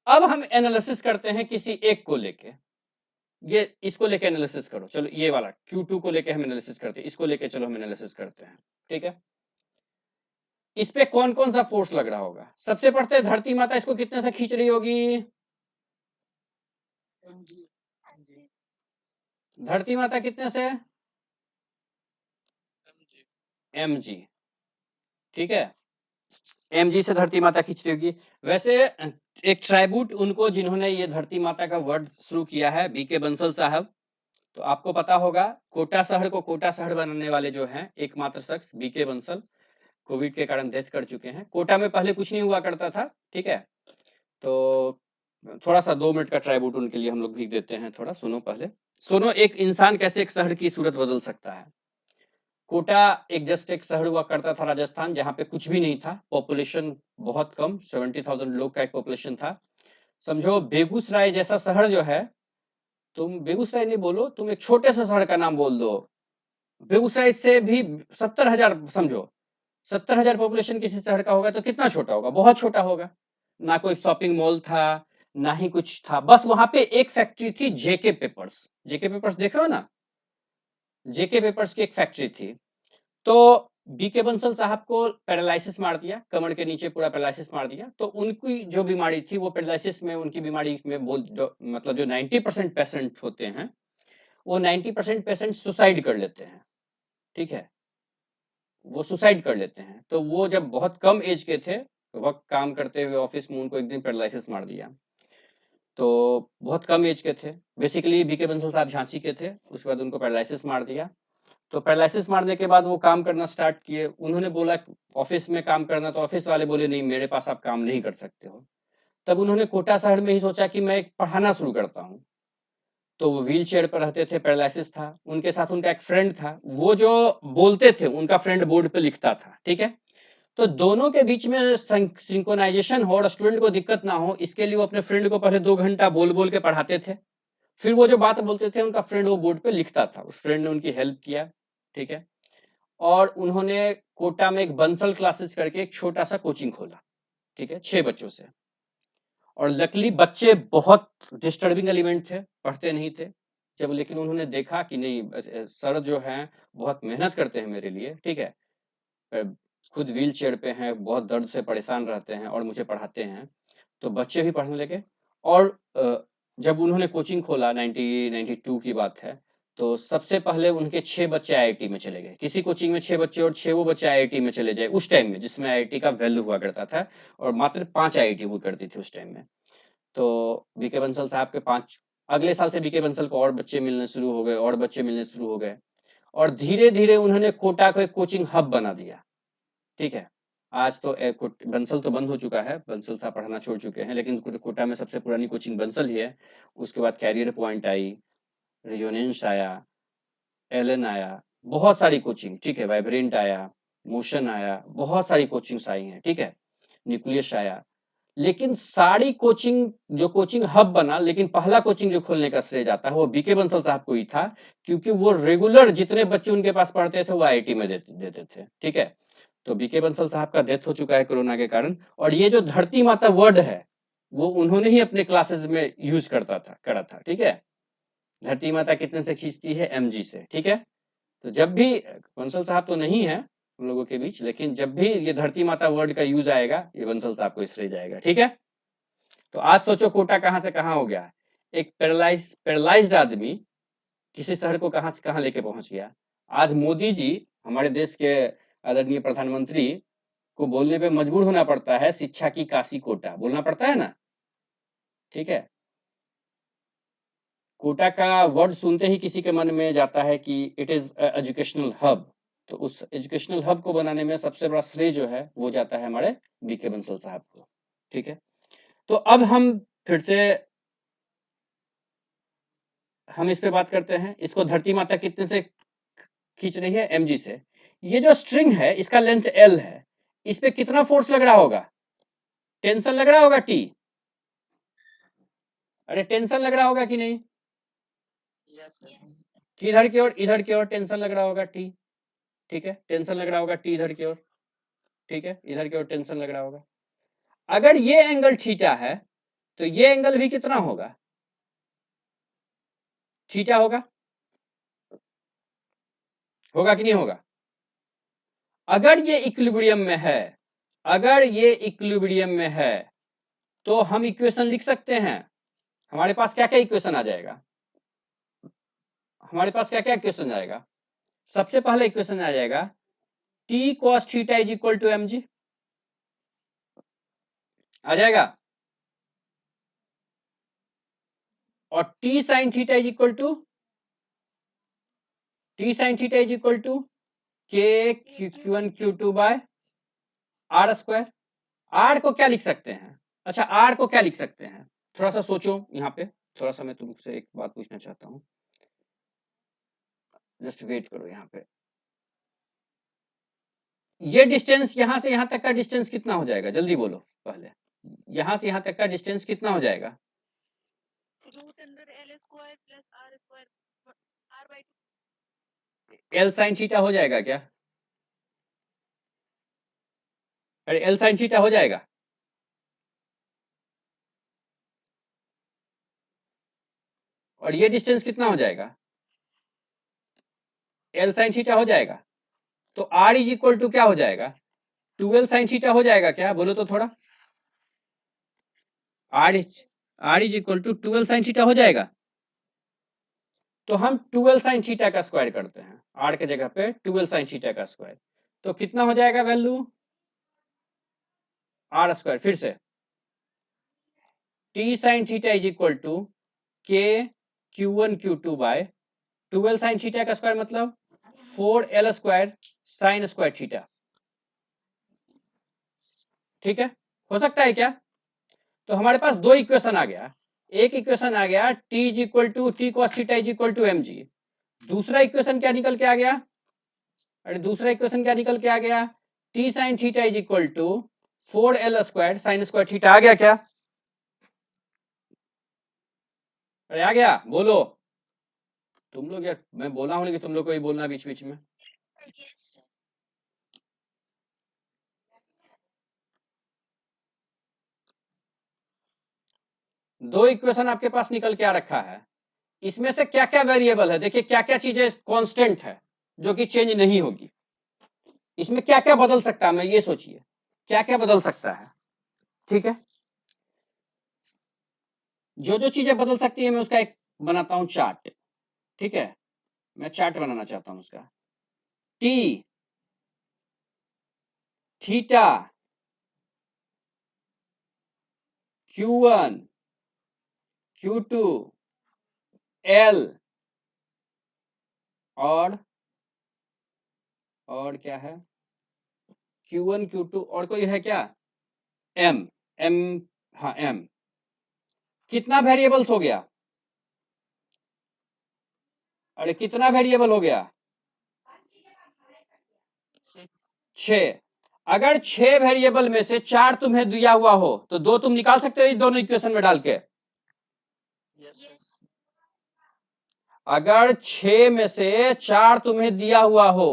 अब हम एनालिसिस करते हैं किसी एक को लेके, ये इसको लेके एनालिसिस करो। चलो ये वाला Q2 को लेके हम एनालिसिस करते हैं, इसको लेके चलो हम एनालिसिस करते हैं, ठीक है। इस पे कौन कौन सा फोर्स लग रहा होगा? सबसे पहले धरती माता इसको कितने से खींच रही होगी? धरती माता कितने से? mg, ठीक है। mg से धरती माता खींच रही होगी। वैसे एक ट्राइब्यूट उनको जिन्होंने ये धरती माता का वर्ड शुरू किया है, बीके बंसल साहब, तो आपको पता होगा कोटा शहर को कोटा शहर बनाने वाले जो हैं एकमात्र शख्स बीके बंसल, कोविड के कारण डेथ कर चुके हैं। कोटा में पहले कुछ नहीं हुआ करता था, ठीक है। तो थोड़ा सा 2 मिनट का ट्राइब्यूट उनके लिए हम लोग भी देते हैं, थोड़ा सुनो पहले। सुनो, एक इंसान कैसे एक शहर की सूरत बदल सकता है। कोटा एक जस्ट एक शहर हुआ करता था राजस्थान, जहां पे कुछ भी नहीं था, पॉपुलेशन बहुत कम, 70,000 लोग का एक पॉपुलेशन था। समझो बेगूसराय जैसा शहर जो है, तुम बेगूसराय नहीं बोलो, तुम एक छोटे से शहर का नाम बोल दो, बेगूसराय से भी 70,000, समझो 70,000 पॉपुलेशन किसी शहर का होगा तो कितना छोटा होगा? बहुत छोटा होगा। ना कोई शॉपिंग मॉल था, ना ही कुछ था, बस वहां पे एक फैक्ट्री थी, जेके पेपर्स। जेके पेपर्स देखे हो ना, जेके पेपर्स की एक फैक्ट्री थी। तो बीके बंसल साहब को पैरालिसिस मार दिया, कमर के नीचे पूरा पैरालिसिस मार दिया। तो उनकी जो बीमारी थी वो पैरालिसिस में, उनकी बीमारी में मतलब जो 90% पेशेंट होते हैं वो 90% पेशेंट सुसाइड कर लेते हैं, ठीक है, वो सुसाइड कर लेते हैं। तो वो जब बहुत कम एज के थे, वक्त काम करते हुए ऑफिस में, उनको एक दिन पैरालिसिस मार दिया। तो बहुत कम एज के थे, बेसिकली बीके बंसल साहब झांसी के थे, उसके बाद उनको पैरालिसिस मार दिया। तो पैरालिसिस मारने के बाद वो काम करना स्टार्ट किए। उन्होंने बोला ऑफिस में काम करना, तो ऑफिस वाले बोले नहीं, मेरे पास आप काम नहीं कर सकते हो। तब उन्होंने कोटा शहर में ही सोचा कि मैं पढ़ाना शुरू करता हूँ। तो वो व्हील चेयर पर रहते थे, पैरालिसिस था। उनके साथ उनका एक फ्रेंड था, वो जो बोलते थे उनका फ्रेंड बोर्ड पे लिखता था, ठीक है। तो दोनों के बीच में सिंक्रोनाइजेशन हो और स्टूडेंट को दिक्कत ना हो, इसके लिए वो अपने फ्रेंड को पहले 2 घंटा बोल बोल के पढ़ाते थे। फिर वो जो बात बोलते थे उनका फ्रेंड वो बोर्ड पे लिखता था। उस फ्रेंड ने उनकी हेल्प किया, ठीक है। और उन्होंने कोटा में एक बंसल क्लासेस करके एक छोटा सा कोचिंग खोला, ठीक है, 6 बच्चों से। और लकली बच्चे बहुत डिस्टर्बिंग एलिमेंट थे, पढ़ते नहीं थे। जब लेकिन उन्होंने देखा कि नहीं, सर जो हैं बहुत मेहनत करते हैं मेरे लिए, ठीक है, खुद व्हील चेयर पे हैं, बहुत दर्द से परेशान रहते हैं और मुझे पढ़ाते हैं, तो बच्चे भी पढ़ने लगे। और जब उन्होंने कोचिंग खोला, 1992 की बात है, तो सबसे पहले उनके 6 बच्चे आईआईटी में चले गए। किसी कोचिंग में 6 बच्चे और 6 वो बच्चे आईआईटी में चले जाए उस टाइम में, जिसमें आईआईटी का वैल्यू हुआ करता था, और मात्र 5 आईआईटी हुआ करती थी उस टाइम में। तो बीके बंसल साहब के 5, अगले साल से बीके बंसल को और बच्चे मिलने शुरू हो गए, और बच्चे मिलने शुरू हो गए। और धीरे धीरे उन्होंने कोटा को एक कोचिंग हब बना दिया, ठीक है। आज तो बंसल तो बंद हो चुका है, बंसल साहब पढ़ाना छोड़ चुके हैं, लेकिन कोटा में सबसे पुरानी कोचिंग बंसल ही है। उसके बाद कैरियर पॉइंट आई, रिजोनेंस आया, एलन आया, बहुत सारी कोचिंग, ठीक है, वाइब्रेंट आया, मोशन आया, बहुत सारी कोचिंग्स आई हैं, ठीक है, न्यूक्लियस आया। लेकिन सारी कोचिंग, जो कोचिंग हब बना, लेकिन पहला कोचिंग जो खोलने का श्रेय जाता है वो बीके बंसल साहब को ही था, क्योंकि वो रेगुलर जितने बच्चे उनके पास पढ़ते थे वो आईआईटी में देते थे, ठीक है। तो बीके बंसल साहब का डेथ हो चुका है कोरोना के कारण। और ये जो धरती माता वर्ड है वो उन्होंने ही अपने क्लासेस में यूज करा था, ठीक है। धरती माता कितने से खींचती है, एमजी से, ठीक है। तो जब भी बंसल साहब तो नहीं है हम लोगों के बीच, लेकिन जब भी ये धरती माता वर्ड का यूज आएगा, ये बंसल साहब को श्रेय जाएगा, ठीक है। तो आज सोचो कोटा कहां से कहां हो गया। एक पैरालाइज्ड आदमी किसी शहर को कहां से कहां लेके पहुंच गया। आज मोदी जी, हमारे देश के आदरणीय प्रधानमंत्री, को बोलने पे मजबूर होना पड़ता है, शिक्षा की काशी कोटा बोलना पड़ता है ना, ठीक है। कोटा का वर्ड सुनते ही किसी के मन में जाता है कि इट इज एजुकेशनल हब। तो उस एजुकेशनल हब को बनाने में सबसे बड़ा श्रेय जो है वो जाता है हमारे बीके बंसल साहब को, ठीक है। तो अब हम फिर से हम इस पे बात करते हैं। इसको धरती माता कितने से खींच रही है, एमजी से। ये जो स्ट्रिंग है इसका लेंथ एल है, इस पे कितना फोर्स लग रहा होगा, टेंशन लग रहा होगा टी। अरे टेंशन लग रहा होगा कि नहीं, किधर की ओर, इधर की ओर टेंशन लग रहा होगा टी, ठीक है, टेंशन लग रहा होगा टी इधर की ओर, ठीक है, इधर की ओर टेंशन लग रहा होगा। अगर ये एंगल थीटा है तो ये एंगल भी कितना होगा, थीटा होगा, होगा कि नहीं होगा। अगर ये इक्विलिब्रियम में है, अगर ये इक्विलिब्रियम में है, तो हम इक्वेशन लिख सकते हैं। हमारे पास क्या क्या इक्वेशन आ जाएगा, हमारे पास क्या क्या इक्वेशन आएगा। सबसे पहले इक्वेशन आ जाएगा T cos theta is equal to M G, आ जाएगा। और T sine theta is equal to, T sine theta is equal to K Q one Q two by R square. R को क्या लिख सकते हैं, अच्छा आर को क्या लिख सकते हैं, थोड़ा सा सोचो यहाँ पे। थोड़ा सा मैं तुमसे एक बात पूछना चाहता हूँ, जस्ट वेट करो यहाँ पे। ये डिस्टेंस यहाँ से यहाँ तक का डिस्टेंस कितना हो जाएगा, जल्दी बोलो पहले। यहाँ से यहाँ तक का डिस्टेंस कितना हो जाएगा, रूट अंदर L square plus R square R by L sine theta हो जाएगा क्या, अरे एल साइन थीटा हो जाएगा। और ये डिस्टेंस कितना हो जाएगा, एल साइन थीटा हो जाएगा। तो आर इज इक्वल टू क्या हो जाएगा, 12 साइन थीटा हो जाएगा क्या, बोलो तो थोड़ा। R is equal to 12 sine theta हो जाएगा। तो हम 12 साइन थीटा का स्क्वायर करते हैं, आर के जगह पे 12 साइन थीटा का स्क्वायर, तो कितना हो जाएगा वैल्यू, आर स्क्वायर, फिर से T sine theta is equal to K Q1 Q2 by 12 sine theta का स्क्वायर मतलब 4L square sine square theta. ठीक है, हो सकता है क्या। तो हमारे पास दो इक्वेशन आ गया, एक इक्वेशन आ गया T is equal to T cos theta is equal to M G, दूसरा इक्वेशन क्या निकल के आ गया, अरे दूसरा इक्वेशन क्या निकल के आ गया, T sine theta is equal to 4L square sine square theta. आ गया क्या, अरे आ गया, बोलो तुम लोग यार, मैं बोला हूं कि तुम लोग को ही बोलना बीच बीच में। दो इक्वेशन आपके पास निकल के आ रखा है, इसमें से क्या क्या वेरिएबल है, देखिए क्या क्या चीजें कांस्टेंट है जो कि चेंज नहीं होगी, इसमें क्या क्या बदल सकता है, मैं ये सोचिए क्या क्या बदल सकता है। ठीक है, जो जो चीजें बदल सकती है मैं उसका एक बनाता हूं चार्ट। ठीक है, मैं चार्ट बनाना चाहता हूं उसका, T theta Q1 Q2 L और क्या है Q1 Q2 और कोई है क्या, M M, हाँ M, कितना वेरिएबल्स हो गया, अरे कितना वेरिएबल हो गया, 6। अगर 6 वेरिएबल में से 4 तुम्हें दिया हुआ हो तो 2 तुम निकाल सकते हो इस दोनों इक्वेशन में डाल के। अगर 6 में से 4 तुम्हें दिया हुआ हो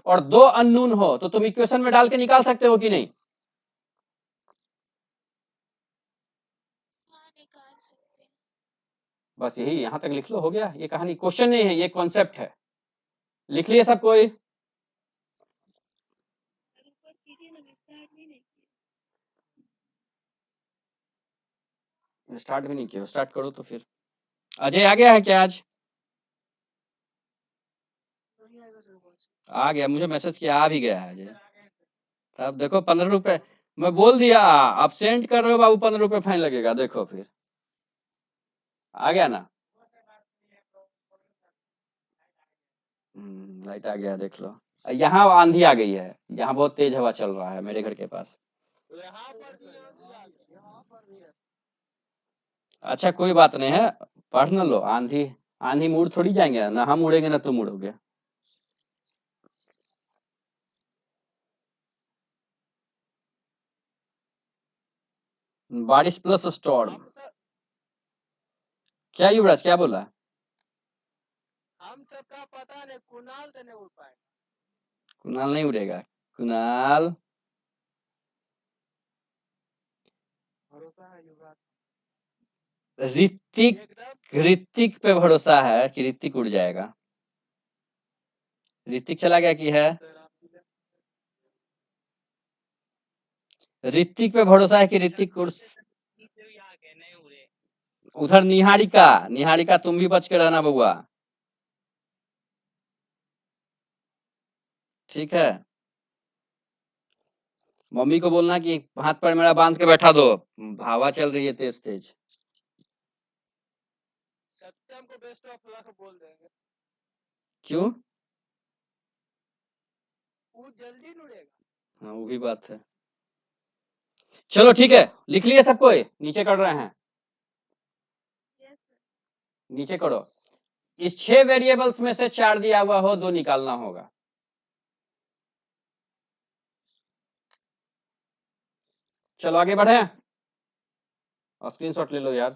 और 2 अननोन हो तो तुम इक्वेशन में डाल के निकाल सकते हो कि नहीं, बस यही यहां तक लिख लो, हो गया, ये कहानी, क्वेश्चन नहीं है, ये कॉन्सेप्ट है, लिख लिए सब कोई, स्टार्ट भी नहीं किया, स्टार्ट करो तो फिर। अजय आ गया है क्या आज, आ गया, मुझे मैसेज किया आ भी गया है अजय। तब देखो 15 रुपए मैं बोल दिया, आप सेंड कर रहे हो बाबू, 15 रुपए फाइन लगेगा, देखो फिर आ गया ना, लाइट आ गया, देख लो। यहाँ आंधी आ गई है, यहाँ बहुत तेज हवा चल रहा है मेरे घर के पास। अच्छा कोई बात नहीं है, पढ़ न लो, आंधी आंधी मुड़ थोड़ी जाएंगे, ना हम उड़ेंगे ना तुम उड़ोगे। बारिश प्लस स्टॉर्म, क्या युवराज क्या बोला, हम सबका पता नहीं, कुणाल तो नहीं उड़ पाएगा, कुणाल नहीं उड़ेगा, कुणाल ऋतिक, ऋतिक पे भरोसा है कि ऋतिक उड़ जाएगा, ऋतिक चला गया कि है, ऋतिक पे भरोसा है कि ऋतिक उड़, उधर निहारिका, निहारिका तुम भी बच के रहना बउआ, ठीक है, मम्मी को बोलना कि हाथ पैर मेरा बांध के बैठा दो, हवा चल रही है तेज तेज। सत्यम को बेस्ट ऑफ लक बोल देंगे, क्यों, वो जल्दी उड़ेगा, हाँ वो भी बात है। चलो ठीक है, लिख लिए सब कोई, नीचे कर रहे हैं, नीचे करो, इस 6 वेरिएबल्स में से 4 दिया हुआ हो, 2 निकालना होगा। चलो आगे बढ़े, और स्क्रीनशॉट ले लो यार,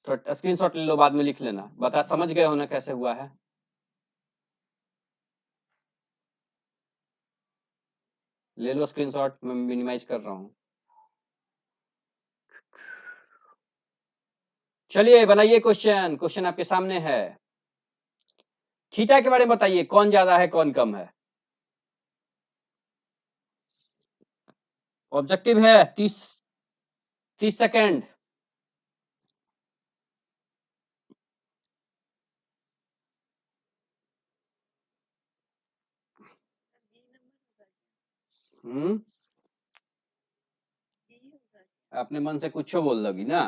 तो स्क्रीनशॉट ले लो, बाद में लिख लेना, बता समझ गए हो ना कैसे हुआ है, ले लो स्क्रीनशॉट, मैं मिनिमाइज कर रहा हूँ। चलिए बनाइए क्वेश्चन। क्वेश्चन आपके सामने है। थीटा के बारे में बताइए, कौन ज्यादा है कौन कम है। ऑब्जेक्टिव है 30 सेकेंड। अपने मन से कुछ बोल दोगी ना।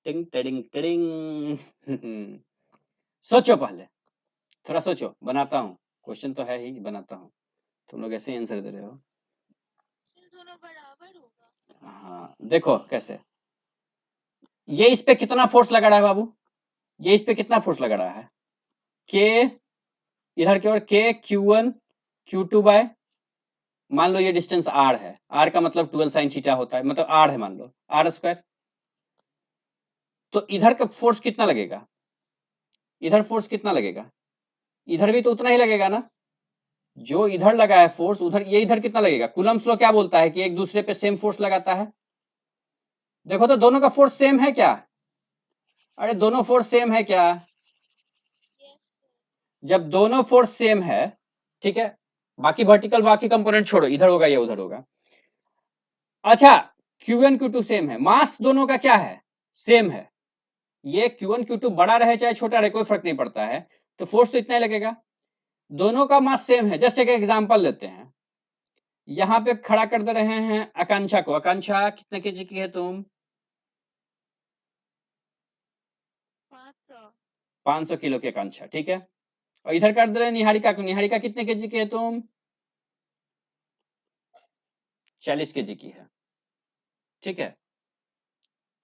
टिंग टिडिंग टिडिंग। सोचो पहले, थोड़ा सोचो, बनाता हूँ। क्वेश्चन तो है ही, बनाता हूँ। तुम लोग ऐसे ही आंसर दे रहे हो। दोनों बराबर होगा। हाँ देखो कैसे, ये इस पे कितना फोर्स लगा रहा है बाबू, ये इस पे कितना फोर्स लगा रहा है। के इधर की ओर के Q1 Q2 बाय, मान लो ये डिस्टेंस r है, r का मतलब 12 sin थीटा होता है, मतलब r है, मान लो r स्क्वायर। तो इधर का फोर्स कितना लगेगा, इधर फोर्स कितना लगेगा, इधर भी तो उतना ही लगेगा ना। जो इधर लगा है फोर्स, उधर ये इधर कितना लगेगा। कूलम्ब्स लॉ क्या बोलता है कि एक दूसरे पे सेम फोर्स लगाता है। देखो तो दोनों का फोर्स सेम है क्या। अरे दोनों फोर्स सेम है क्या। जब दोनों फोर्स सेम है, ठीक है, बाकी वर्टिकल बाकी कंपोनेंट छोड़ो, इधर होगा या उधर होगा। अच्छा Q1 Q2 सेम है, मास दोनों का क्या है, सेम है। ये Q1 Q2 बड़ा रहे चाहे छोटा रहे कोई फर्क नहीं पड़ता है, तो फोर्स तो इतना ही लगेगा। दोनों का मास सेम है। जस्ट एक एग्जांपल लेते हैं, यहां पे खड़ा कर दे रहे हैं आकांक्षा को। आकांक्षा कितने केजी की है तुम। 500 किलो की आकांक्षा, ठीक है। और इधर कर दे रहे हैं निहारिका को। निहारिका कितने केजी की है तुम। 40 केजी की है, ठीक है।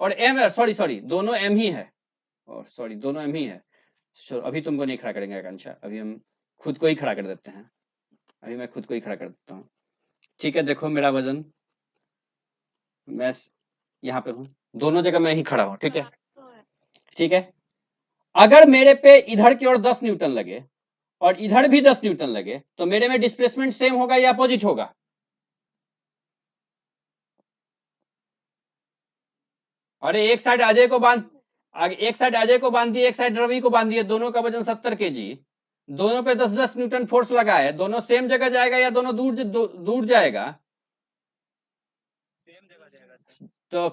और एम, सॉरी सॉरी, दोनों एम ही है, और सॉरी दोनों एम ही है। अभी तुमको नहीं खड़ा करेंगे आकांक्षा, अभी हम खुद को ही खड़ा कर देते हैं। अभी मैं खुद को ही खड़ा कर देता हूँ, ठीक है। देखो मेरा वजन, मैं यहाँ पे हूँ, दोनों जगह मैं ही खड़ा हूँ, ठीक है, ठीक है। अगर मेरे पे इधर की ओर 10 न्यूटन लगे और इधर भी 10 न्यूटन लगे, तो मेरे में डिस्प्लेसमेंट सेम होगा या अपोजिट होगा। अरे एक साइड अजय को बांध, एक साइड अजय को बांध दिए, एक साइड रवि को बांध दिए, दोनों का वजन 70 केजी, दोनों पे 10-10 न्यूटन फोर्स लगा है, दोनों सेम जगह जाएगा या दोनों दूर जाएगा। तो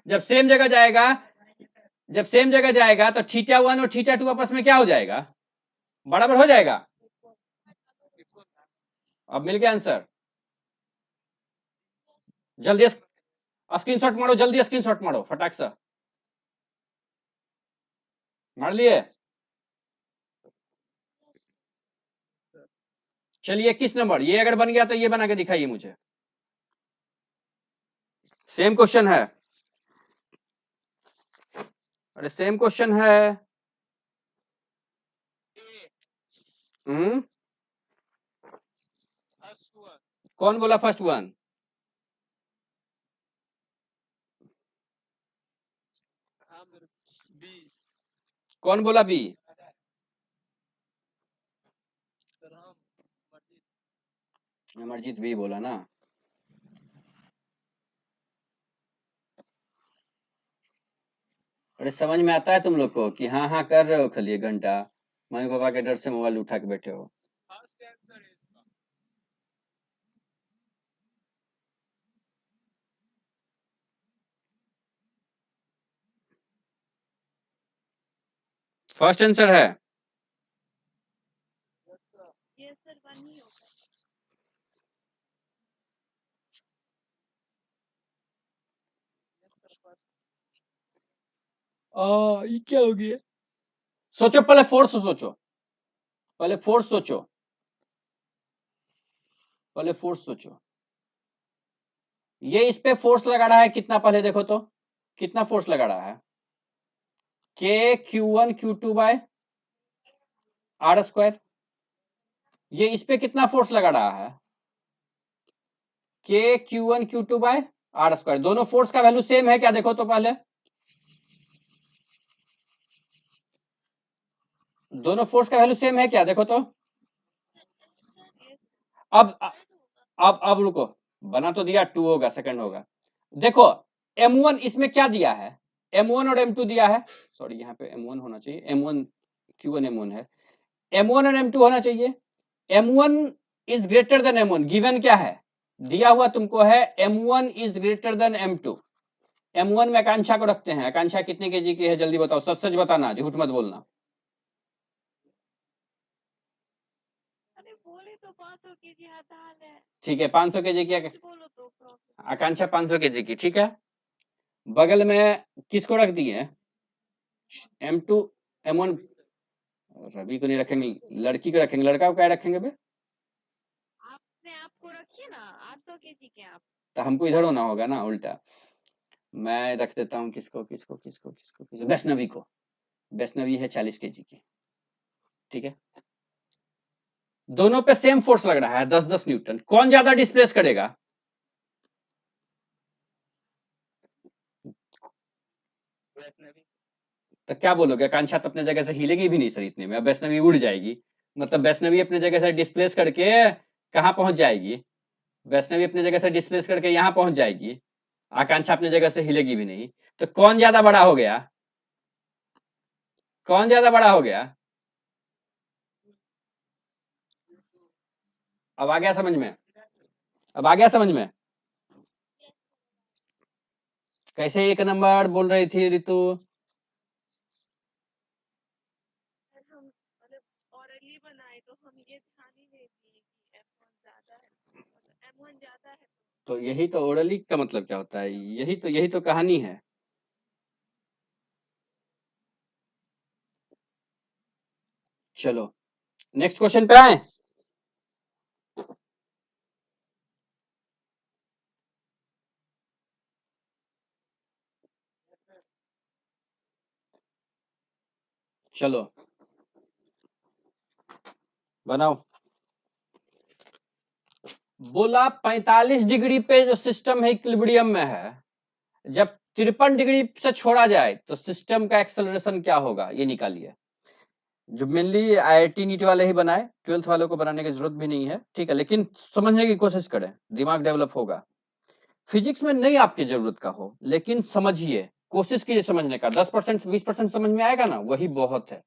जब सेम जगह जाएगा, जब सेम जगह जाएगा तो θ1 और θ2 आपस में क्या हो जाएगा, बराबर हो जाएगा। अब मिल गया आंसर। जल्दी स्क्रीनशॉट मारो, जल्दी स्क्रीनशॉट मारो फटाक से। मार लिए। चलिए 21 नंबर, ये अगर बन गया तो ये बना के दिखाइए मुझे। सेम क्वेश्चन है, अरे सेम क्वेश्चन है। कौन बोला फर्स्ट वन। कौन बोला बी। अमरजीत बी बोला ना। अरे समझ में आता है तुम लोग को कि हाँ हाँ कर रहे हो खाली 1 घंटा, मम्मी पापा के डर से मोबाइल उठा के बैठे हो। फर्स्ट आंसर है। यस सर, 1 ही होगा। ये क्या हो गया। सोचो पहले फोर्स सोचो, पहले फोर्स सोचो, पहले फोर्स सोचो। ये इस पे फोर्स लगा रहा है कितना, पहले देखो तो कितना फोर्स लगा रहा है। K Q1 Q2 by R square. ये इस पे कितना फोर्स लगा रहा है, K Q1 Q2 by R square. दोनों फोर्स का वैल्यू सेम है क्या, देखो तो पहले। दोनों फोर्स का वैल्यू सेम है क्या, देखो तो। अब अब रुको, बना तो दिया, 2 होगा, सेकंड होगा। देखो M1 इसमें क्या दिया है, M1 और M2 दिया है, सॉरी यहाँ पे M1 होना चाहिए, M1 Q1 M1 है, M1 और M2 होना चाहिए। M1 is greater than M1, given क्या है, दिया हुआ तुमको है M1 is greater than M2। M1 में आकांक्षा को रखते हैं, आकांक्षा कितने केजी की है, जल्दी बताओ, सच सच बताना, झूठ मत बोलना। अरे बोले तो 500 केजी हटा ले। ठीक है, 500 केजी की बोलो तो प्रॉब्लम। आकांक्षा 500 केजी की, ठीक है। बगल में किसको रख दिए, M2 M1, रवि को नहीं रखेंगे, लड़की को रखेंगे, लड़का को क्या रखेंगे बे, आपने आपको रखिए ना 800 केजी के आप। तो हमको इधर होना होगा ना उल्टा। मैं रख देता हूँ किसको किसको किसको किसको किसको, वैष्णवी को, वैष्णवी है 40 केजी की, ठीक है। दोनों पे सेम फोर्स लग रहा है, 10-10 न्यूटन, कौन ज्यादा डिस्प्लेस करेगा, तो क्या बोलोगे, आकांक्षा तो अपने जगह से हिलेगी भी नहीं सर इतने में, अब वैष्णवी उड़ जाएगी, मतलब वैष्णवी अपने जगह से डिस्प्लेस करके कहाँ पहुंच जाएगी, वैष्णवी अपने जगह से डिस्प्लेस करके यहाँ पहुंच जाएगी, आकांक्षा अपने जगह से हिलेगी भी नहीं, तो कौन ज्यादा बड़ा हो गया, कौन ज्यादा बड़ा हो गया, अब आ गया समझ में, अब आ गया समझ में, कैसे 1 नंबर बोल रही थी ऋतु, हम मतलब ऑरली बनाए तो हम ये ध्यान ही नहीं दिए कि F1 ज्यादा है, मतलब M1 ज्यादा है। तो यही तो ओरली का मतलब क्या होता है, यही तो कहानी है। चलो नेक्स्ट क्वेश्चन पे आए। चलो बनाओ। बोला 45 डिग्री पे जो सिस्टम है इक्विलिब्रियम में है, जब 53 डिग्री से छोड़ा जाए तो सिस्टम का एक्सेलरेशन क्या होगा, ये निकालिए। जो मेनली आईआईटी नीट वाले ही बनाए, 12th वालों को बनाने की जरूरत भी नहीं है, ठीक है, लेकिन समझने की कोशिश करें, दिमाग डेवलप होगा। फिजिक्स में नहीं आपकी जरूरत का हो, लेकिन समझिए, कोशिश कीजिए समझने का, 10% 20% समझ में आएगा ना, वही बहुत है।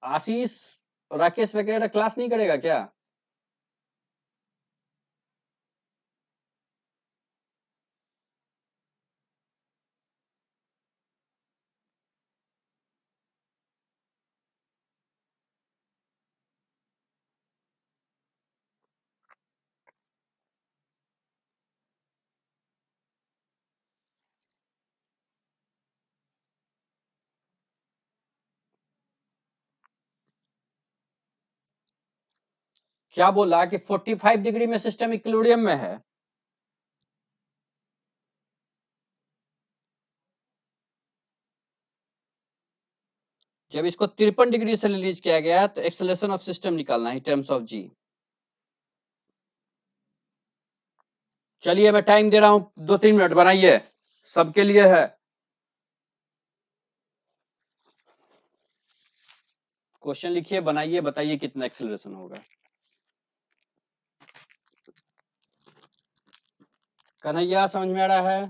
आशीष राकेश वगैरह क्लास नहीं करेगा क्या, क्या बोला कि 45 डिग्री में सिस्टम इक्विलिब्रियम में है, जब इसको 53 डिग्री से रिलीज किया गया तो एक्सेलरेशन ऑफ सिस्टम निकालना है टर्म्स ऑफ जी। चलिए मैं टाइम दे रहा हूं 2-3 मिनट, बनाइए, सबके लिए है। क्वेश्चन लिखिए, बनाइए, बताइए कितना एक्सेलरेशन होगा। कन्हैया समझ में आ रहा है,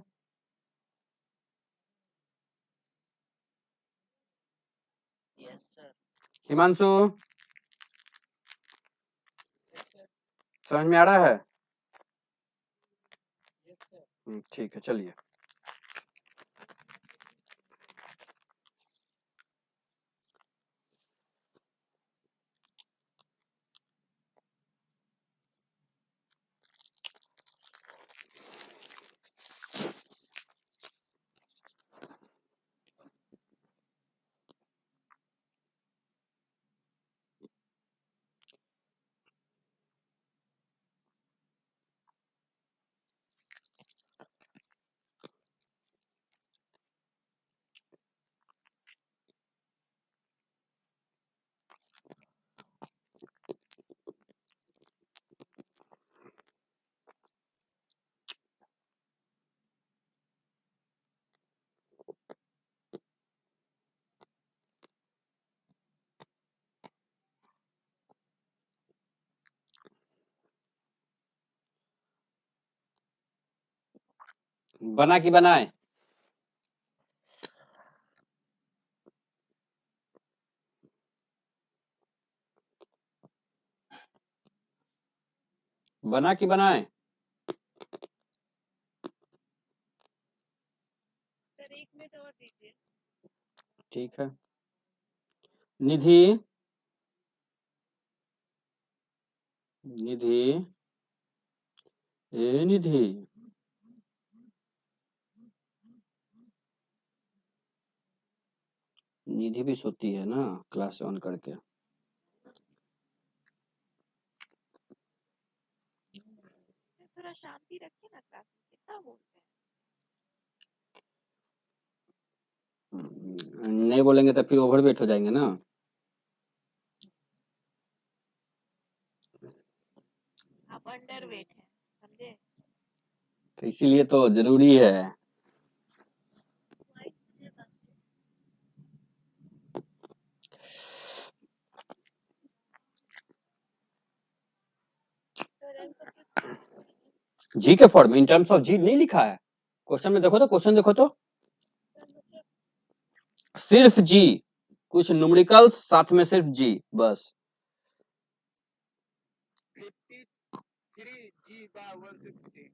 यस सर। हिमांशु समझ में आ रहा है, ठीक है चलिए। बना कि बनाए? बना कि बनाए? सर 1 मिनट और दीजिए। ठीक है। निधि, निधि, ए निधि, निधि भी सोती है ना क्लास ऑन करके। थोड़ा शांति रखिए ना क्लास में, कितना बोलते हैं। नहीं बोलेंगे तो फिर ओवरवेट हो जाएंगे ना। आप अंडरवेट हैं, समझे? तो इसीलिए तो जरूरी है। जी के फॉर्म में इन टर्म्स ऑफ जी नहीं लिखा है क्वेश्चन में। देखो तो क्वेश्चन देखो तो, सिर्फ जी, कुछ न्यूमेरिकल्स साथ में सिर्फ जी बस। 53G/160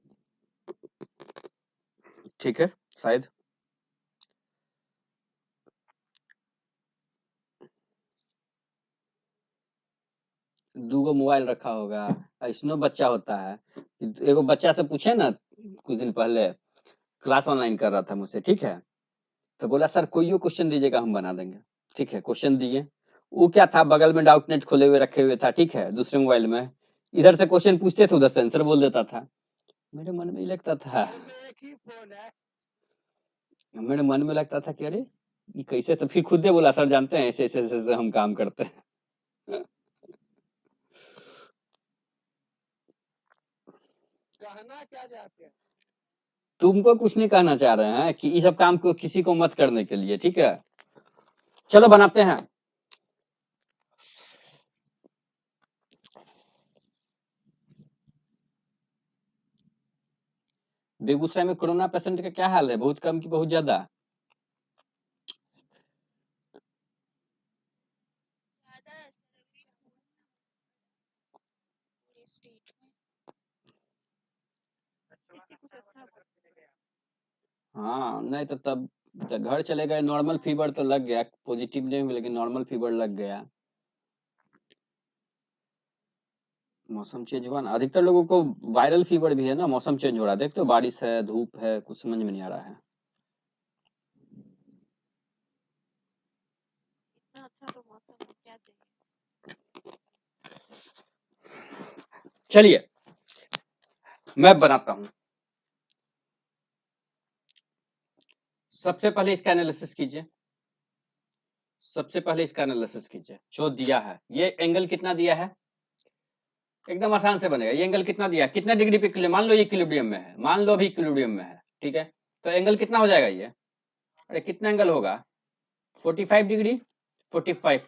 ठीक है शायद। दूगो मोबाइल रखा होगा। ऐसनो बच्चा होता है, एगो बच्चा से पूछे ना कुछ दिन पहले, क्लास ऑनलाइन कर रहा था मुझसे, ठीक है, तो बोला सर कोई क्वेश्चन दीजिएगा हम बना देंगे। ठीक है, क्वेश्चन दिए, वो क्या था बगल में डाउटनेट खोले हुए रखे हुए था, ठीक है, दूसरे मोबाइल में, इधर से क्वेश्चन पूछते थे उधर से आंसर बोल देता था। मेरे मन में लगता था, एक ही फोन है। मेरे मन में लगता था कि अरे ये कैसे, तो फिर खुद ही बोला सर जानते हैं ऐसे ऐसे ऐसे हम काम करते हैं। कहना क्या चाहते हैं? तुमको कुछ नहीं कहना चाह रहे हैं कि ये सब काम को किसी को मत करने के लिए, ठीक है। चलो बनाते हैं। बेगूसराय में कोरोना पेशेंट का क्या हाल है, बहुत कम की बहुत ज्यादा? हाँ नहीं तो तब तो घर चले गए। नॉर्मल फीवर तो लग गया, पॉजिटिव नहीं हुआ लेकिन नॉर्मल फीवर लग गया। मौसम चेंज हुआ ना, अधिकतर लोगों को वायरल फीवर भी है ना, मौसम चेंज हो रहा है। देख तो बारिश है धूप है, कुछ समझ में नहीं आ रहा है। इतना अच्छा तो मौसम है, क्या चाहिए? चलिए मैं बनाता हूं। सबसे पहले इसका एनालिसिस कीजिए, सबसे पहले इसका एनालिसिस कीजिए। जो दिया है ये एंगल कितना दिया है, एकदम आसान से बनेगा। ये एंगल कितना दिया है, कितने डिग्री पे इक्विलिब्रियम, मान लो ये इक्विलिब्रियम में है, मान लो अभी इक्विलिब्रियम में है, ठीक है, तो एंगल कितना हो जाएगा ये, अरे कितना एंगल होगा, 45 डिग्री, 45,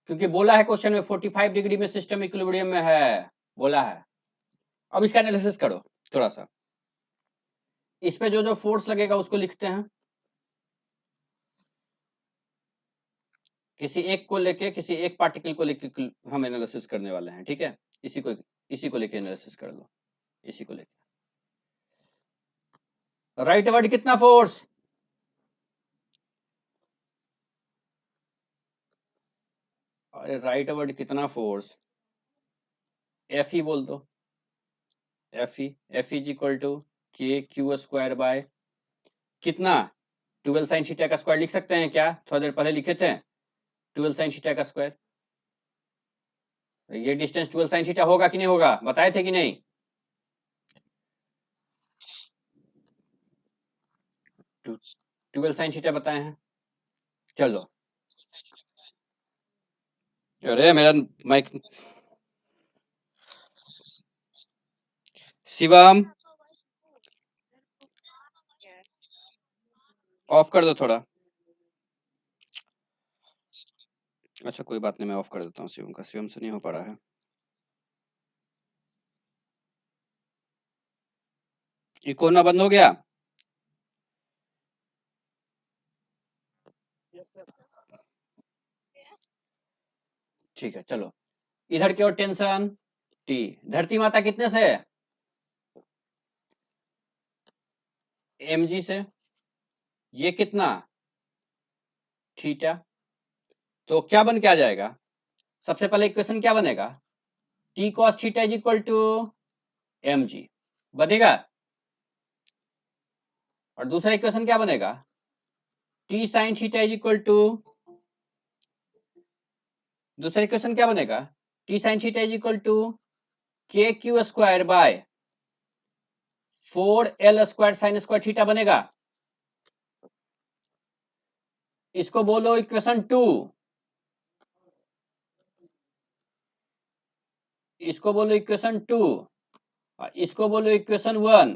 क्योंकि बोला है क्वेश्चन में 45 डिग्री में सिस्टम इक्विलिब्रियम में है, बोला है। अब इसका एनालिसिस करो थोड़ा सा। इस पे जो जो फोर्स लगेगा उसको लिखते हैं, किसी एक को लेके, किसी एक पार्टिकल को लेके हम एनालिसिस करने वाले हैं, ठीक है। इसी को लेके एनालिसिस कर लो, इसी को लेके। राइट वर्ड कितना फोर्स, अरे राइट वर्ड कितना फोर्स, एफ ई बोल दो, F is equal to K Q square bye कितना, 12 साइन थीटा का स्क्वायर लिख सकते हैं क्या, थोड़ा देर पहले लिखे थे 12 साइन थीटा का स्क्वायर। ये डिस्टेंस 12 साइन थीटा होगा कि नहीं होगा, बताए थे कि नहीं? 12 साइन थीटा बताए हैं। चलो, अरे मेरा माइक, शिवम ऑफ कर दो थोड़ा। अच्छा कोई बात नहीं, मैं ऑफ कर देता हूँ शिवम का, शिवम से नहीं हो पा रहा है। ये कोना बंद हो गया। Yes sir. ठीक है चलो, इधर की ओर टेंशन टी, धरती माता कितने से है? mg से, ये कितना? थीटा। तो क्या बन के आ जाएगा? सबसे पहले इक्वेशन क्या बनेगा? t cos theta is equal to mg बनेगा। और दूसरा इक्वेशन क्या बनेगा? t sin theta is equal to, दूसरा इक्वेशन क्या बनेगा? t sin theta is equal to K Q square by 4l square sine square theta बनेगा। इसको बोलो इक्वेशन 2, इसको बोलो इक्वेशन 2, इसको बोलो इक्वेशन 1,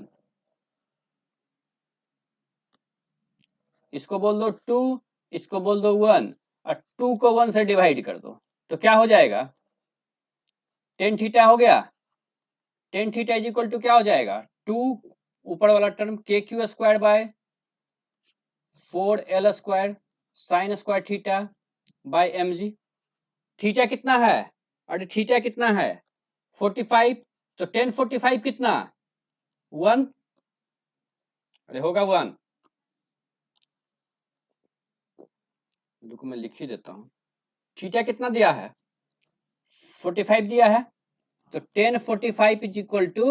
इसको बोल दो 2, इसको बोल दो 1, और 2 को 1 से डिवाइड कर दो तो क्या हो जाएगा? टेन थीटा हो गया। Tan theta is equal to क्या हो जाएगा? 2 ऊपर वाला term K Q square by 4l square sine square theta by mg। Theta कितना है? अरे थीटा कितना है? 45। तो 1045 कितना? 1। अरे होगा 1। रुको मैं लिख ही देता हूं। थीटा कितना दिया है? 45 दिया है। तो 1045 is equal to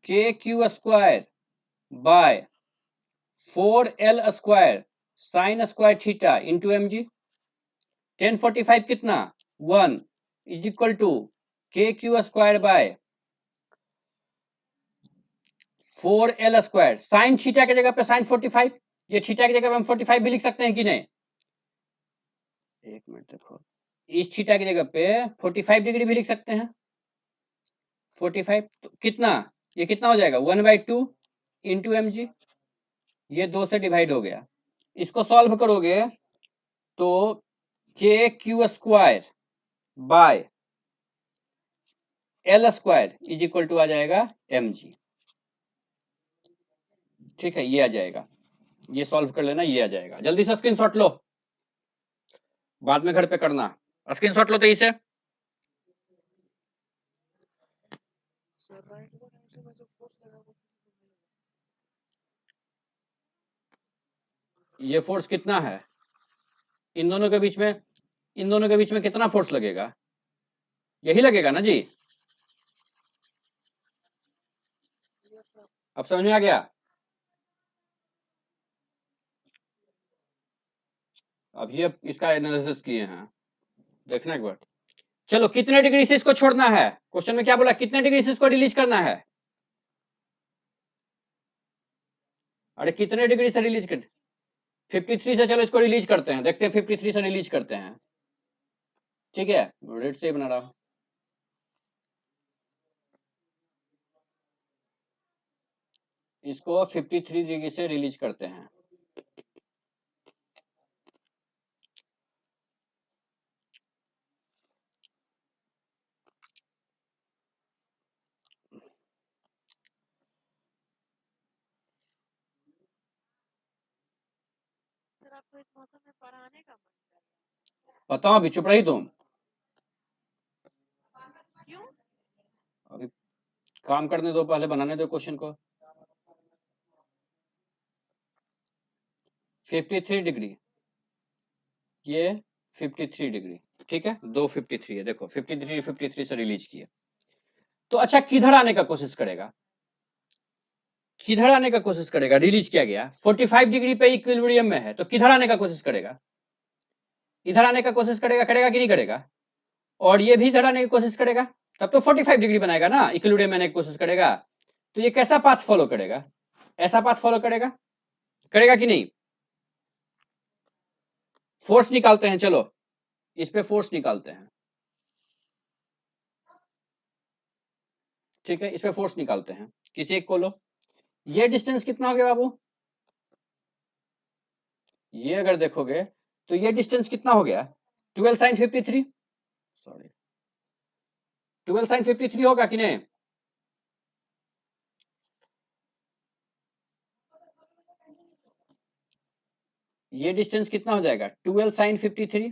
K Q square by 4l square sine square theta into mg। 1045 कितना? 1 is equal to K Q square by 4l square sine theta की जगह पे साइन 45, ये थीटा की जगह पे हम 45 भी लिख सकते हैं कि नहीं? एक मिनट देखो, इस थीटा की जगह पे 45 डिग्री भी लिख सकते हैं। 45 तो कितना? ये कितना हो जाएगा? 1/2 इंटू mg, ये 2 से डिवाइड हो गया। इसको सॉल्व करोगे तो K Q square by L square is equal to आ जाएगा mg। ठीक है, ये आ जाएगा, ये सॉल्व कर लेना, ये आ जाएगा। जल्दी से स्क्रीनशॉट लो, बाद में घर पे करना। स्क्रीनशॉट लो तेजी से। सर राइट में जो फोर्स लगा वो ये फोर्स कितना है? इन दोनों के बीच में, इन दोनों के बीच में कितना फोर्स लगेगा? यही लगेगा ना जी? अब समझ में आ गया? अभी अब इसका एनालिसिस किए हैं, देखना एक बार। चलो, कितने डिग्री से इसको छोड़ना है? क्वेश्चन में क्या बोला? कितने डिग्री से इसको रिलीज करना है? अरे कितने डिग्री से रिलीज कर? 53 से। चलो इसको रिलीज करते हैं, देखते हैं 53 से रिलीज करते हैं। ठीक है, रेड से बना रहा हूं। इसको 53 डिग्री से रिलीज करते हैं। सर आपको इस मौसम में पढ़ाने का मन कर रहा बताओ, अभी चुप रही तुम? है क्यों? अभी काम करने दो, पहले बनाने दो क्वेश्चन को। 53 डिग्री, ये 53 डिग्री, ठीक है, दो 53 है, देखो 53 53 से रिलीज किए। तो अच्छा, किधर आने का कोशिश करेगा? किधर आने का कोशिश करेगा? रिलीज किया गया 45 डिग्री पे इक्विलिब्रियम में है, तो किधर आने का कोशिश करेगा? इधर आने का कोशिश करेगा, करेगा कि नहीं करेगा? और ये भी इधर आने की कोशिश करेगा, तब तो 45 डिग्री बनाएगा ना, इक्विलिब्रियम में आने की कोशिश करेगा। तो ये कैसा पाथ फॉलो करेगा? ऐसा पाथ फॉलो करेगा, करेगा कि नहीं? फोर्स निकालते हैं, चलो इस पे फोर्स निकालते हैं। ठीक है, इस पे फोर्स निकालते हैं, किसी एक को लो। ये डिस्टेंस कितना हो गया बाबू? ये अगर देखोगे तो ये डिस्टेंस कितना हो गया? 12 sin 53, सॉरी 12 sin 53 होगा कि नहीं? ये डिस्टेंस कितना हो जाएगा 2l sin 53,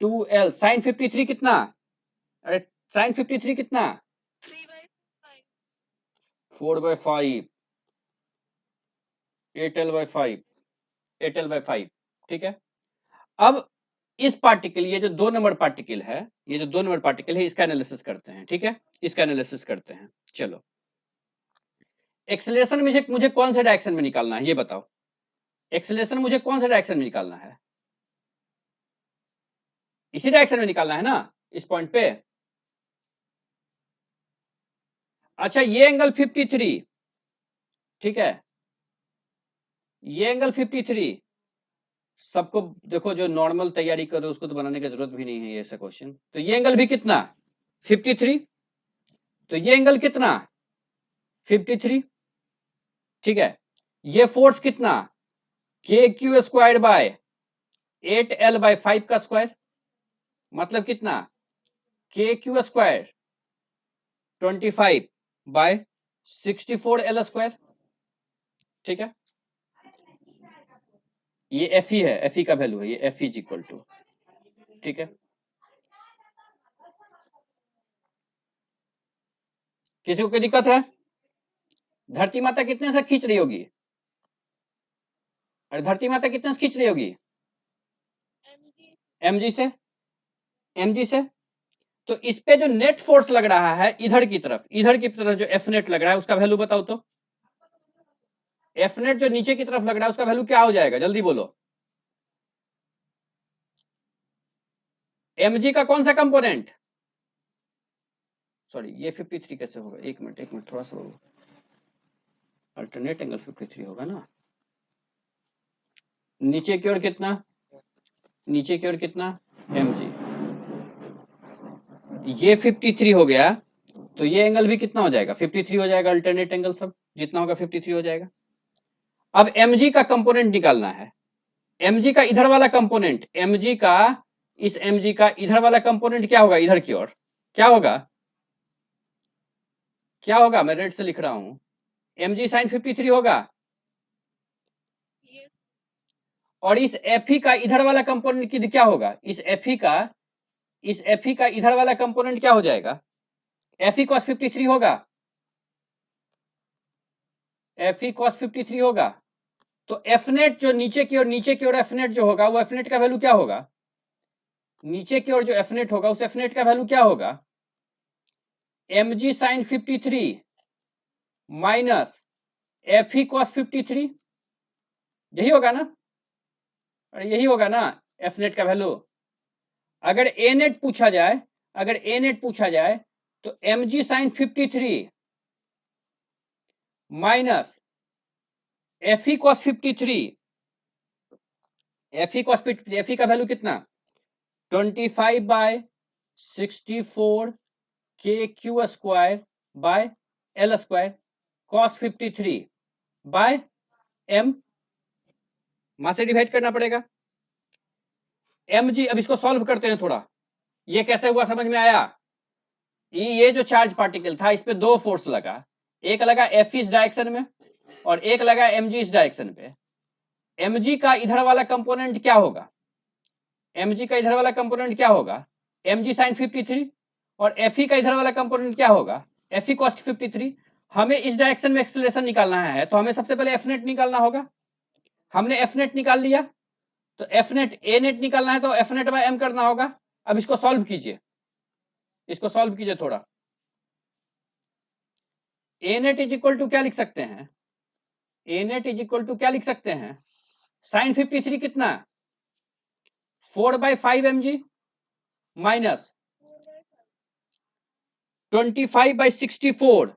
2l sin 53 कितना, अरे sin 53 कितना 3/5 4/5, 8l/5, 8l/5, ठीक है। अब इस पार्टिकल, ये जो 2 नंबर पार्टिकल है, ये जो 2 नंबर पार्टिकल है, इसका एनालिसिस करते हैं, ठीक है, इसका एनालिसिस करते हैं। चलो, एक्सेलरेशन मुझे कौन से डायरेक्शन में निकालना है ये बताओ, एक्सेलरेशन मुझे कौन से डायरेक्शन में निकालना है, इसी डायरेक्शन में निकालना है ना, इस पॉइंट पे। अच्छा, ये एंगल 53, ठीक है, ये एंगल 53, सबको देखो, जो नॉर्मल तैयारी करो उसको तो बनाने की जरूरत भी नहीं है ये ऐसा क्वेश्चन। तो ये एंगल भी कितना 53, तो ये एंगल कितना 53, ठीक है। ये फोर्स कितना KQ स्क्वायर बाय 8l/5 का स्क्वायर, मतलब कितना KQ स्क्वायर 25/64l स्क्वायर, ठीक है। ये Fe है, Fe का वैल्यू है, ये Fe इक्वल टू, ठीक है। किसी को कोई दिक्कत है, धरती माता कितने से खींच रही होगी, अरे धरती माता कितने से खींच रही होगी mg से, mg से। तो इस पे जो नेट फोर्स लग रहा है इधर की तरफ जो एफ नेट लग रहा है उसका वैल्यू बताओ तो, एफ नेट जो नीचे की तरफ लग रहा है उसका वैल्यू क्या हो जाएगा, जल्दी बोलो। mg का कौन सा कंपोनेंट, सॉरी ये 53 कैसे होगा, एक मिनट थोड़ा सा, अल्टरनेट एंगल 53 होगा ना, नीचे की ओर कितना, नीचे की ओर कितना mg, ये 53 हो गया, तो ये एंगल भी कितना हो जाएगा 53 हो जाएगा, अल्टरनेट एंगल सब जितना होगा 53 हो जाएगा। अब mg का कंपोनेंट निकालना है, mg का इधर वाला कंपोनेंट, mg का इस mg का इधर वाला कंपोनेंट क्या होगा, इधर की ओर क्या होगा, क्या होगा, मैं रेड से लिख रहा हूं, mg sin 53 होगा, yes और इस Fe का इधर वाला कंपोनेंट की क्या होगा, इस Fe का इधर वाला कंपोनेंट क्या हो जाएगा, Fe cos 53 होगा, Fe cos 53 होगा। तो एफ नेट जो नीचे की ओर एफ नेट जो होगा, वो एफ नेट का वैल्यू क्या होगा, नीचे की ओर जो एफ नेट होगा उस एफ नेट का वैल्यू क्या होगा, mg sin 53 minus Fe cos 53, यही होगा ना, अरे यही होगा ना एफ नेट का वैल्यू। अगर ए नेट पूछा जाए, तो mg sin 53 minus Fe cos 53, Fe का वैल्यू कितना 25/64 KQ square by L square cos 53 by m, मां से डिवाइड करना पड़ेगा mg। अब इसको सॉल्व करते हैं थोड़ा, ये कैसे हुआ समझ में आया, ये जो चार्ज पार्टिकल था इस पे 2 फोर्स लगा, एक लगा Fe इस डायरेक्शन में और एक लगा mg इस डायरेक्शन पे। mg का इधर वाला कंपोनेंट क्या होगा, mg का इधर वाला कंपोनेंट क्या होगा mg sin 53, और Fe का इधर वाला कंपोनेंट क्या होगा Fe cos 53। हमें इस डायरेक्शन में एक्सेलरेशन निकालना है तो हमें सबसे पहले एफ नेट निकालना होगा, हमने एफ नेट निकाल लिया, तो एफ नेट ए नेट निकालना है तो एफ नेट बाय एम करना होगा। अब इसको सॉल्व कीजिए, थोड़ा। ए नेट इज इक्वल टू क्या लिख सकते हैं, ए नेट इज इक्वल टू क्या लिख सकते हैं, साइन 53 कितना 4/5 mg माइनस 25/64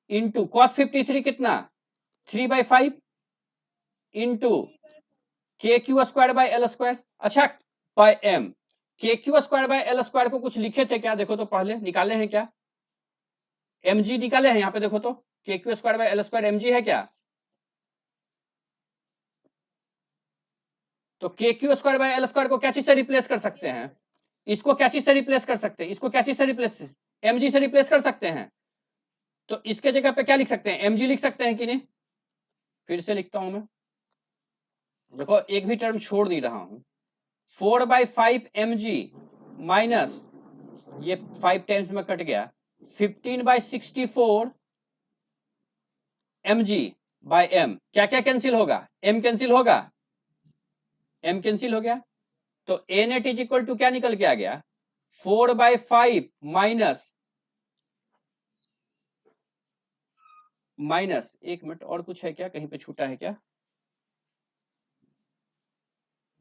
इंटू cos 53 कितना 3/5 into KQ square by L square, अच्छा by m। KQ square by L square को कुछ लिखे थे क्या, देखो तो पहले निकाले हैं क्या, mg निकाले हैं, यहाँ पे देखो तो KQ square by L square mg है क्या, तो KQ square by L square को क्या चीज से रिप्लेस कर सकते हैं, इसको क्या चीज से रिप्लेस कर सकते हैं, इसको क्या चीज से रिप्लेस mg से रिप्लेस कर सकते हैं, तो इसके जगह पे क्या लिख सकते हैं, mg लिख सकते हैं कि नहीं? फिर से लिखता हूं मैं, देखो एक भी टर्म छोड़ नहीं रहा हूं। 4/5 mg माइनस ये 5 टाइम्स में कट गया, 15/64 mg बाय m। क्या क्या कैंसिल होगा, m कैंसिल होगा, m कैंसिल हो गया, तो a net is equal to क्या निकल के आ गया, 4/5 माइनस एक मिनट, और कुछ है क्या, कहीं पे छूटा है क्या?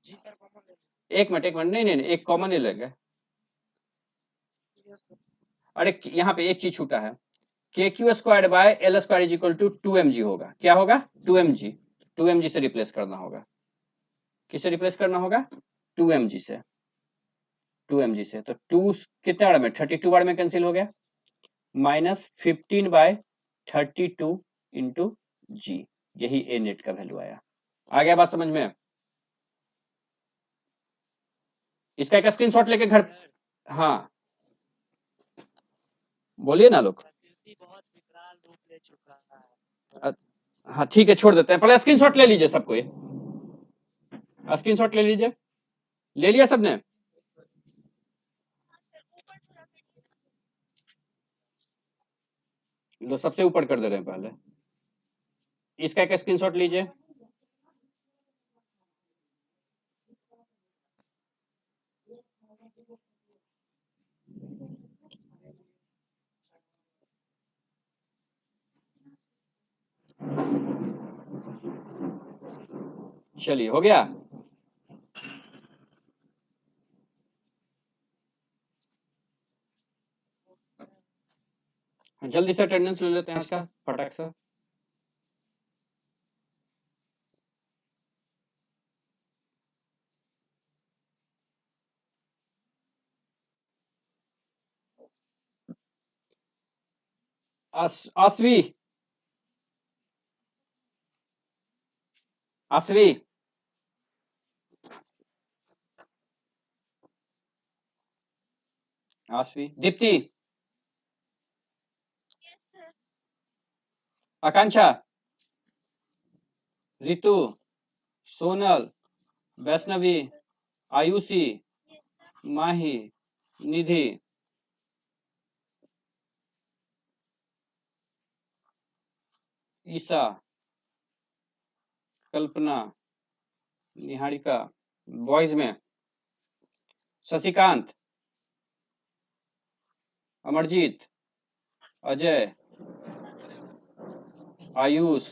जी सर कॉमन ले एक मिनट नहीं नहीं नहीं, एक कॉमन ले लेंगे। लीजिए सर। अरे यहाँ पे एक चीज छूटा है, K Q square by L square is equal to 2mg होगा, क्या होगा 2mg, 2mg से रिप्लेस करना होगा, किससे रिप्लेस करना होगा, 2mg से, 2mg से, तो 2 कितने बार में 32 बार में कैंसिल हो गया, माइनस 15/32 इंटू जी, यही ए नेट का वैल्यू आया। आ गया बात समझ में? इसका एक स्क्रीनशॉट लेके घर, हाँ बोलिए ना लोग। प्रकृति बहुत विकराल रूप ले चुका है। हाँ ठीक है, छोड़ देते हैं, पहले स्क्रीनशॉट ले लीजिए सबको, स्क्रीनशॉट ले लीजिए, ले लिया सबने? लो सबसे ऊपर कर दे रहे हैं पहले, इसका एक स्क्रीनशॉट लीजिए। चलिए हो गया, जल्दी से अटेंडेंस ले लेते हैं इसका फटाक से। आसवी, आसवी, आसवी, दीप्ति, आकांक्षा, रितु, सोनल, वैष्णवी, आयुषी, माही, निधि, ईशा, कल्पना, निहारिका, बॉयज में शशिकांत, अमरजीत, अजय, आयुष,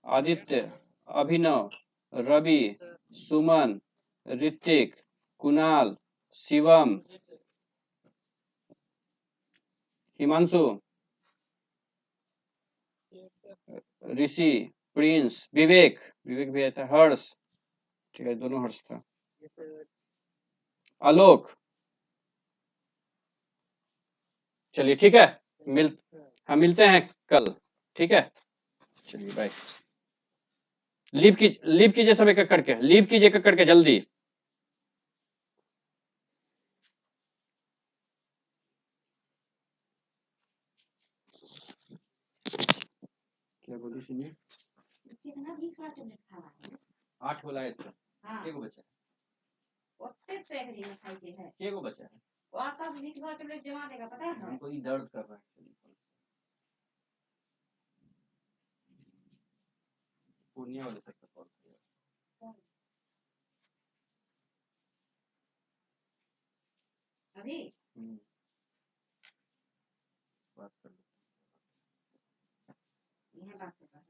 आदित्य, अभिनव, रवि, सुमन, ऋतिक, कुणाल, शिवम, हिमांशु, ऋषि, प्रिंस, विवेक, विवेक भी आया था, हर्ष, ठीक है दोनों हर्ष था, आलोक। चलिए ठीक है, हम मिलते हैं कल, ठीक है, चलिए बाय। लीव कीजिए सब एक एक करके, लीव कीजिए एक एक करके जल्दी। क्या बोली सुनिए, कितना भी सारा टेबलेट खावा है 8 बोला है, हाँ के गो बचा है, ओते तो एक दिन खाई के है के गो बचा है, वो आपका भी सारा टेबलेट जमा देगा पता है हमको ये दर्द कर रहा है, पूर्णिया वाले सर का कॉल किया अभी बात कर लो। यह बात कर रहा है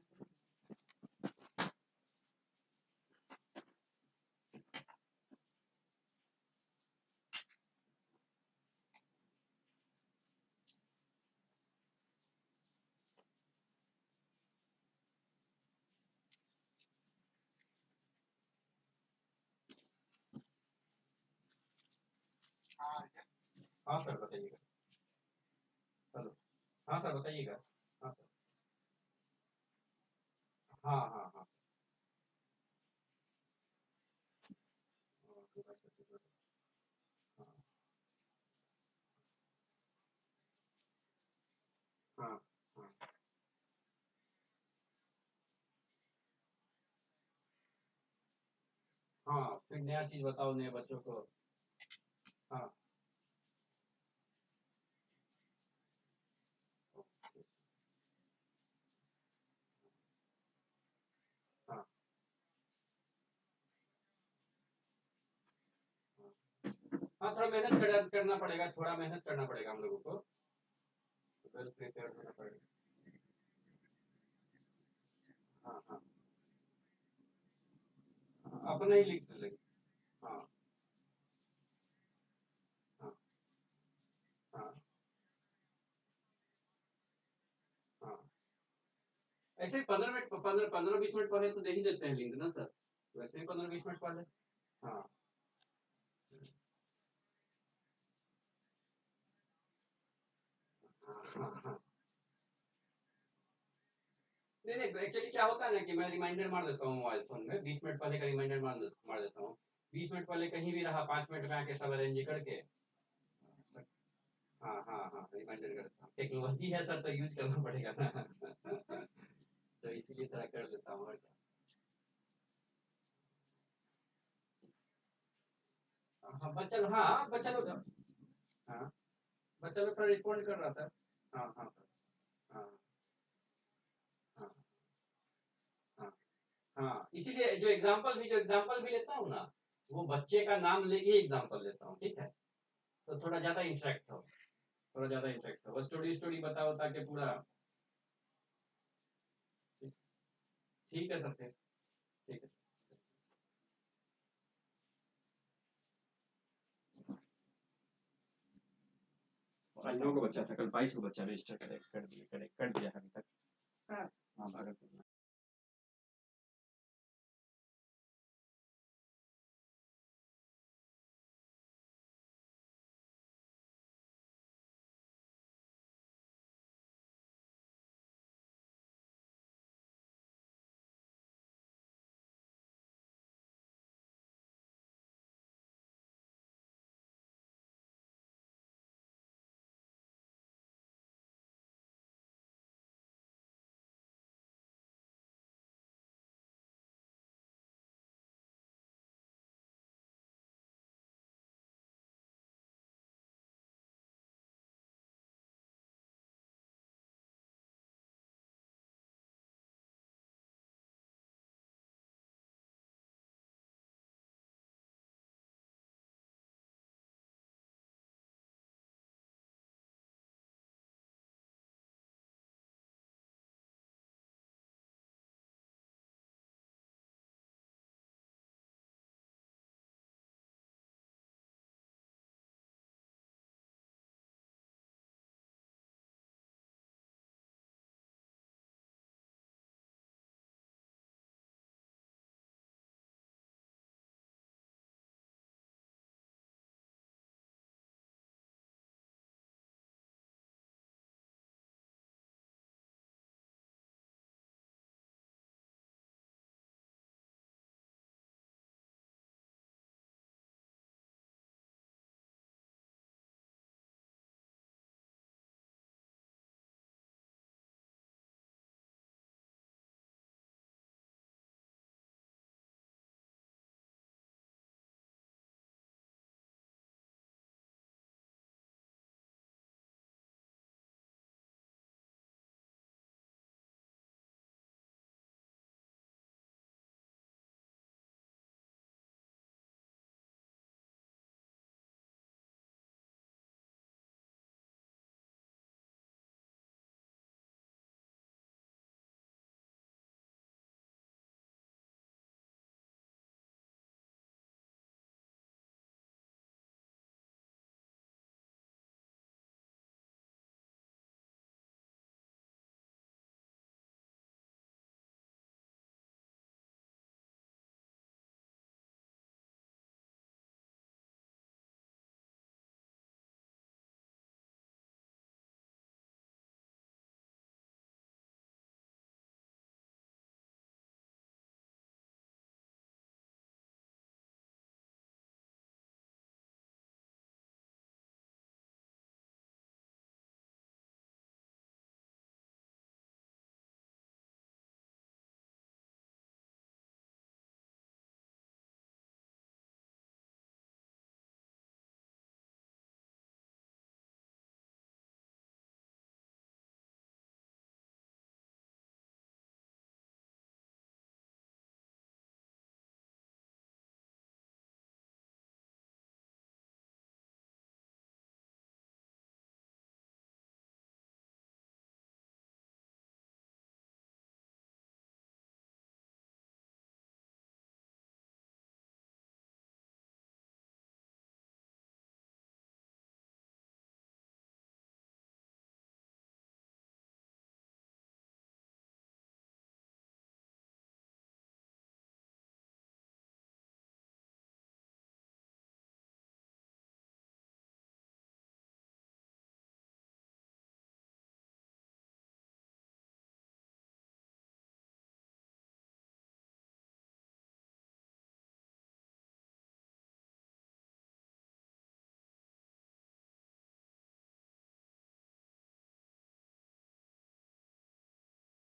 हाँ सर बताइएगा, हेलो, हाँ सर बताइएगा, हाँ सर, हाँ हाँ हाँ, हाँ हाँ। हाँ फिर नया चीज बताओ नए बच्चों को। हाँ हाँ हाँ थोड़ा मेहनत करना पड़ेगा, थोड़ा मेहनत करना पड़ेगा हम लोगों को, वेल प्रिपेयर होना पड़ेगा। हाँ हाँ अपना ही लिख लेंगे। हाँ हाँ हाँ हाँ ऐसे 15 मिनट 15-20 मिनट पहले तो दे ही देते हैं लिंक ना सर, वैसे ही 15-20 मिनट पहले। हाँ हाँ हाँ हाँ नहीं नहीं एक्चुअली क्या होता है ना कि मैं रिमाइंडर मार देता हूँ मोबाइल फोन में, 20 मिनट पहले का रिमाइंडर मार देता हूँ, 20 मिनट पहले कहीं भी रहा 5 मिनट में आके सब अरेंज करके। हाँ हाँ हाँ रिमाइंडर करता हूँ, टेक्नोलॉजी है सर तो यूज करना पड़ेगा ना तो इसीलिए थोड़ा कर लेता हूँ और क्या। हाँ बच्चा लोग, हाँ बच्चा लोग, हाँ बच्चा लोग थोड़ा रिस्पॉन्ड कर रहा था। हाँ हाँ सर हाँ हाँ हाँ हाँ इसीलिए जो एग्जाम्पल भी लेता हूँ ना, वो बच्चे का नाम लेके ही एग्जाम्पल लेता हूँ, ठीक है, तो थोड़ा ज्यादा इंटरेक्ट हो, थोड़ा ज्यादा इंटरेक्ट हो, बस स्टोरी स्टोरी बता बता के पूरा। ठीक है सर फिर, ठीक है। आज 9 को बच्चा था, कल 22 को बच्चा रजिस्टर कर दिया अभी तक। हाँ। हाँ भागलपुर।